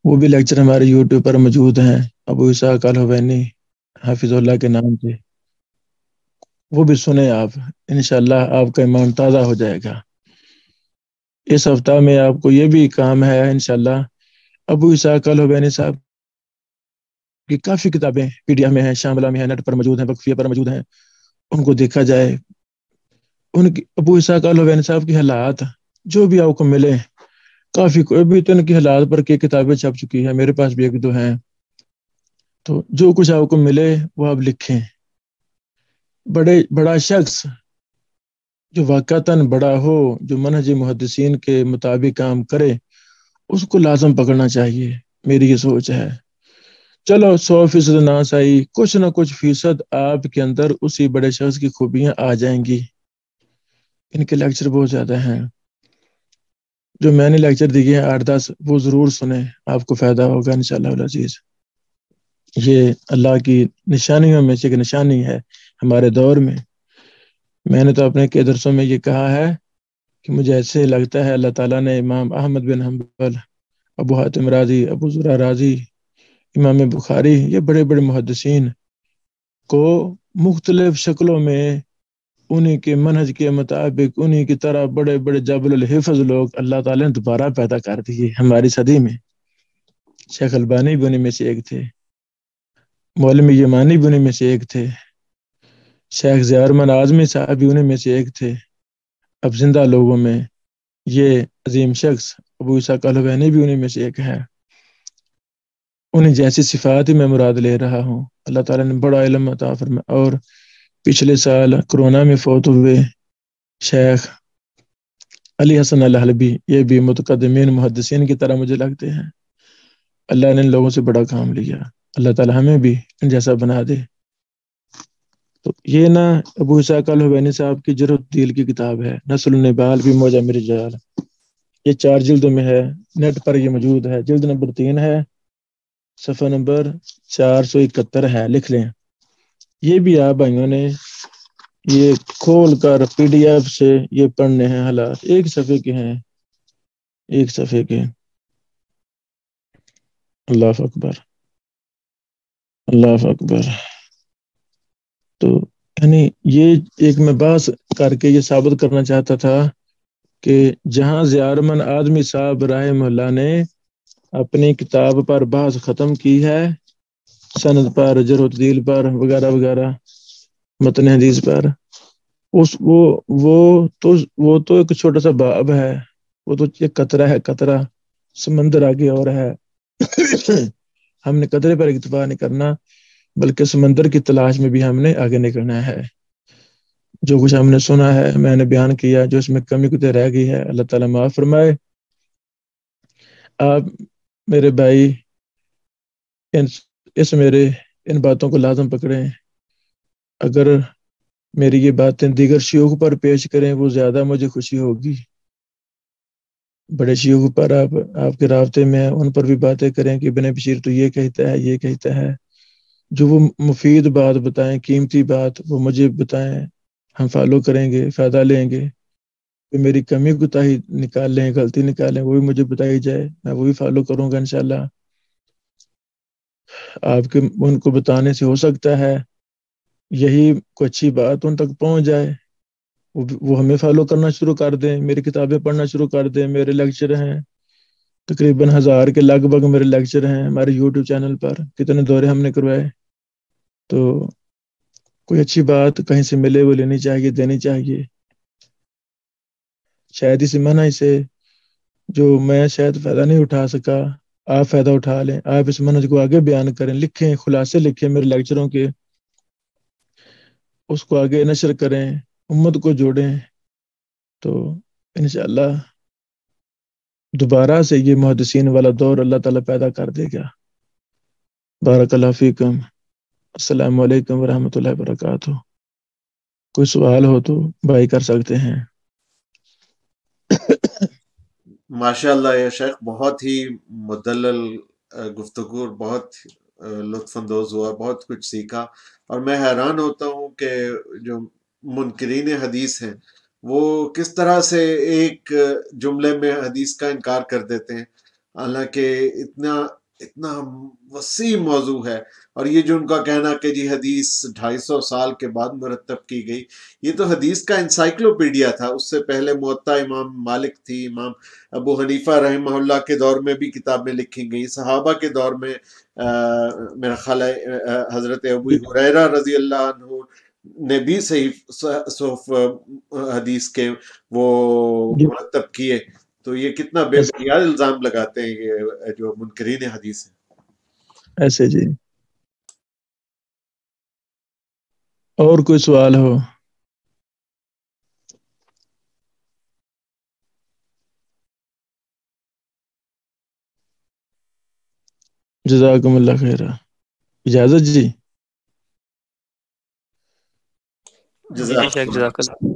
وہ بھی لیکچر ہمارے یوٹیوب پر موجود ہیں، ابو اسحاق الحوینی حافظ اللہ کے نام سے. وہ بھی سنیں آپ، انشاءاللہ آپ کا ایمان تازہ ہو جائے گا. اس ہفتہ میں آپ کو یہ بھی کام ہے انشاءاللہ، ابو اسحاق الحوینی صاحب کی کافی کتابیں پی ڈی ایف میں ہیں، شاملہ میں ہیں، نیٹ پر موجود ہیں، وقفیہ پر موجود ہیں، ان کو دیکھا جائے. ان کی ابو اسحاق الحوینی صاحب کی حالات جو بھی آپ کو ملے، کافی کوئی بھی تو ان کی حالات پر کی کتابیں چھپ چکی ہیں، میرے پاس بھی ایک دو ہیں. تو جو کچھ آپ کو ملے وہ آپ لکھیں. بڑا شخص جو واقعتاً بڑا ہو، جو منہج محدثین کے مطابق کام کرے، اس کو لازم پکڑنا چاہیے. میری یہ سوچ ہے. چلو 100% نہ صحیح، کچھ نہ کچھ فیصد آپ کے اندر اسی بڑے شخص کی خوبیاں آ جائیں گی. ان کے لیکچر بہت زیادہ ہیں، جو میں نے لیکچر دیے ہیں 8-10 وہ ضرور سنیں، آپ کو فائدہ ہوگا انشاءاللہ العزیز. یہ اللہ کی نشانیوں میں سے ایک نشانی ہے ہمارے دور میں. میں نے تو اپنے کے درسوں میں یہ کہا ہے کہ مجھے ایسے لگتا ہے اللہ تعالیٰ نے امام احمد بن حنبل، ابو حاتم رازی، ابو زرع رازی، امام بخاری، یہ بڑے بڑے محدثین کو مختلف شکلوں میں انہی کے منہج کے مطابق، انہی کی طرح بڑے بڑے جبل الحفظ لوگ اللہ تعالیٰ نے دوبارہ پیدا کر دیے ہماری صدی میں. شیخ البانی بھی انہی میں سے ایک تھے، مولوی یمانی بھی انہی میں سے ایک تھے، شیخ ضیاء الرحمن اعظمی صاحب بھی انہی میں سے ایک تھے. اب زندہ لوگوں میں یہ عظیم شخص ابو اسحاق الحوینی بھی انہی میں سے ایک ہے. انہیں جیسی صفات ہی میں مراد لے رہا ہوں. اللہ تعالیٰ نے بڑا علم عطا فرمایا. اور پچھلے سال کرونا میں فوت ہوئے شیخ علی حسن الحلبی، یہ بھی متقدمین محدثین کی طرح مجھے لگتے ہیں. اللہ نے ان لوگوں سے بڑا کام لیا. اللہ تعالیٰ ہمیں بھی ان جیسا بنا دے. تو یہ نا ابو اسحاق الحوینی صاحب کی جرح و تعدیل کی کتاب ہے، نسل النبال بمعجم الرجال. یہ 4 جلدوں میں ہے، نیٹ پر یہ موجود ہے. جلد نمبر 3 ہے، صفحہ نمبر 471 ہے، لکھ لیں. یہ بھی آپ بھائیوں نے یہ کھول کر پی ڈی ایف سے یہ پڑھنے ہیں. حالات ایک صفحے کے ہیں، ایک صفحے کے. اللہ اکبر، اللہ اکبر. تو یعنی یہ ایک میں بحث کر کے یہ ثابت کرنا چاہتا تھا کہ جہاں ضیاء الرحمن اعظمی صاحب رحمہ اللہ نے اپنی کتاب پر بحث ختم کی ہے، سند پر، جرح و تعدیل پر، وغیرہ وغیرہ، متن حدیث پر، وہ تو ایک چھوٹا سا باب ہے، وہ تو ایک قطرہ ہے، قطرہ سمندر آگے اور ہے۔ ہم نے قطرے پر اکتفا نہیں کرنا، بلکہ سمندر کی تلاش میں بھی ہم نے آگے نکلنا ہے۔ جو کچھ ہم نے سنا ہے میں نے بیان کیا، جو اس میں کمی کوتاہی رہ گئی ہے اللہ تعالیٰ معاف فرمائے۔ آپ میرے بھائی ان باتوں کو لازم پکڑیں، اگر میری یہ باتیں دیگر شیوخ پر پیش کریں وہ زیادہ مجھے خوشی ہوگی۔ بڑے شیوخ پر آپ کے رابطے میں ان پر بھی باتیں کریں کہ ابن بشیر تو یہ کہتا ہے، یہ کہتا ہے، جو وہ مفید بات بتائیں، قیمتی بات وہ مجھے بتائیں، ہم فالو کریں گے، فائدہ لیں گے۔ میری کمی کوتاہی نکال لیں، غلطی نکالیں، وہ بھی مجھے بتائی جائے، میں وہ بھی فالو کروں گا انشاءاللہ۔ آپ کے ان کو بتانے سے ہو سکتا ہے یہی کوئی اچھی بات ان تک پہنچ جائے، وہ ہمیں فالو کرنا شروع کر دیں، میری کتابیں پڑھنا شروع کر دیں۔ میرے لیکچر ہیں تقریباً 1000 کے لگ بھگ، میرے لیکچر ہیں ہمارے یوٹیوب چینل پر، کتنے دورے ہم نے کروائے۔ تو کوئی اچھی بات کہیں سے ملے وہ لینی چاہیے، دینی چاہیے۔ شاید اس منع سے جو میں شاید فائدہ نہیں اٹھا سکا، آپ فائدہ اٹھا لیں، آپ اس منہج کو آگے بیان کریں، لکھیں، خلاصے لکھیں میرے لیکچروں کے، اس کو آگے نشر کریں، امت کو جوڑیں، تو انشاءاللہ دوبارہ سے یہ محدثین والا دور اللہ تعالیٰ پیدا کر دے گا۔ بارک اللہ فیکم۔ السلام علیکم ورحمۃ اللہ وبرکاتہ۔ کوئی سوال ہو تو بھائی کر سکتے ہیں۔ ماشاء اللہ یا شیخ، بہت ہی مدلل گفتگو، بہت لطف اندوز ہوا، بہت کچھ سیکھا، اور میں حیران ہوتا ہوں کہ جو منکرین حدیث ہیں وہ کس طرح سے ایک جملے میں حدیث کا انکار کر دیتے ہیں، حالانکہ اتنا وسیع موضوع ہے۔ اور یہ جو ان کا کہنا کہ جی حدیث 250 سال کے بعد مرتب کی گئی، یہ تو حدیث کا انسائکلوپیڈیا تھا۔ اس سے پہلے موطا امام مالک تھی، امام ابو حنیفہ رحمہ اللہ کے دور میں بھی کتابیں لکھی گئی، صحابہ کے دور میں میرا خیال ہے حضرت ابو ہریرہ رضی اللہ عنہ نے بھی صحف حدیث کے وہ مرتب کیے۔ تو یہ کتنا بے بنیاد الزام لگاتے ہیں یہ جو منکرین حدیث ہیں۔ ایسے جی، اور کوئی سوال ہو؟ جزاکم اللہ خیر۔ اجازت جی؟ جزاک اللہ۔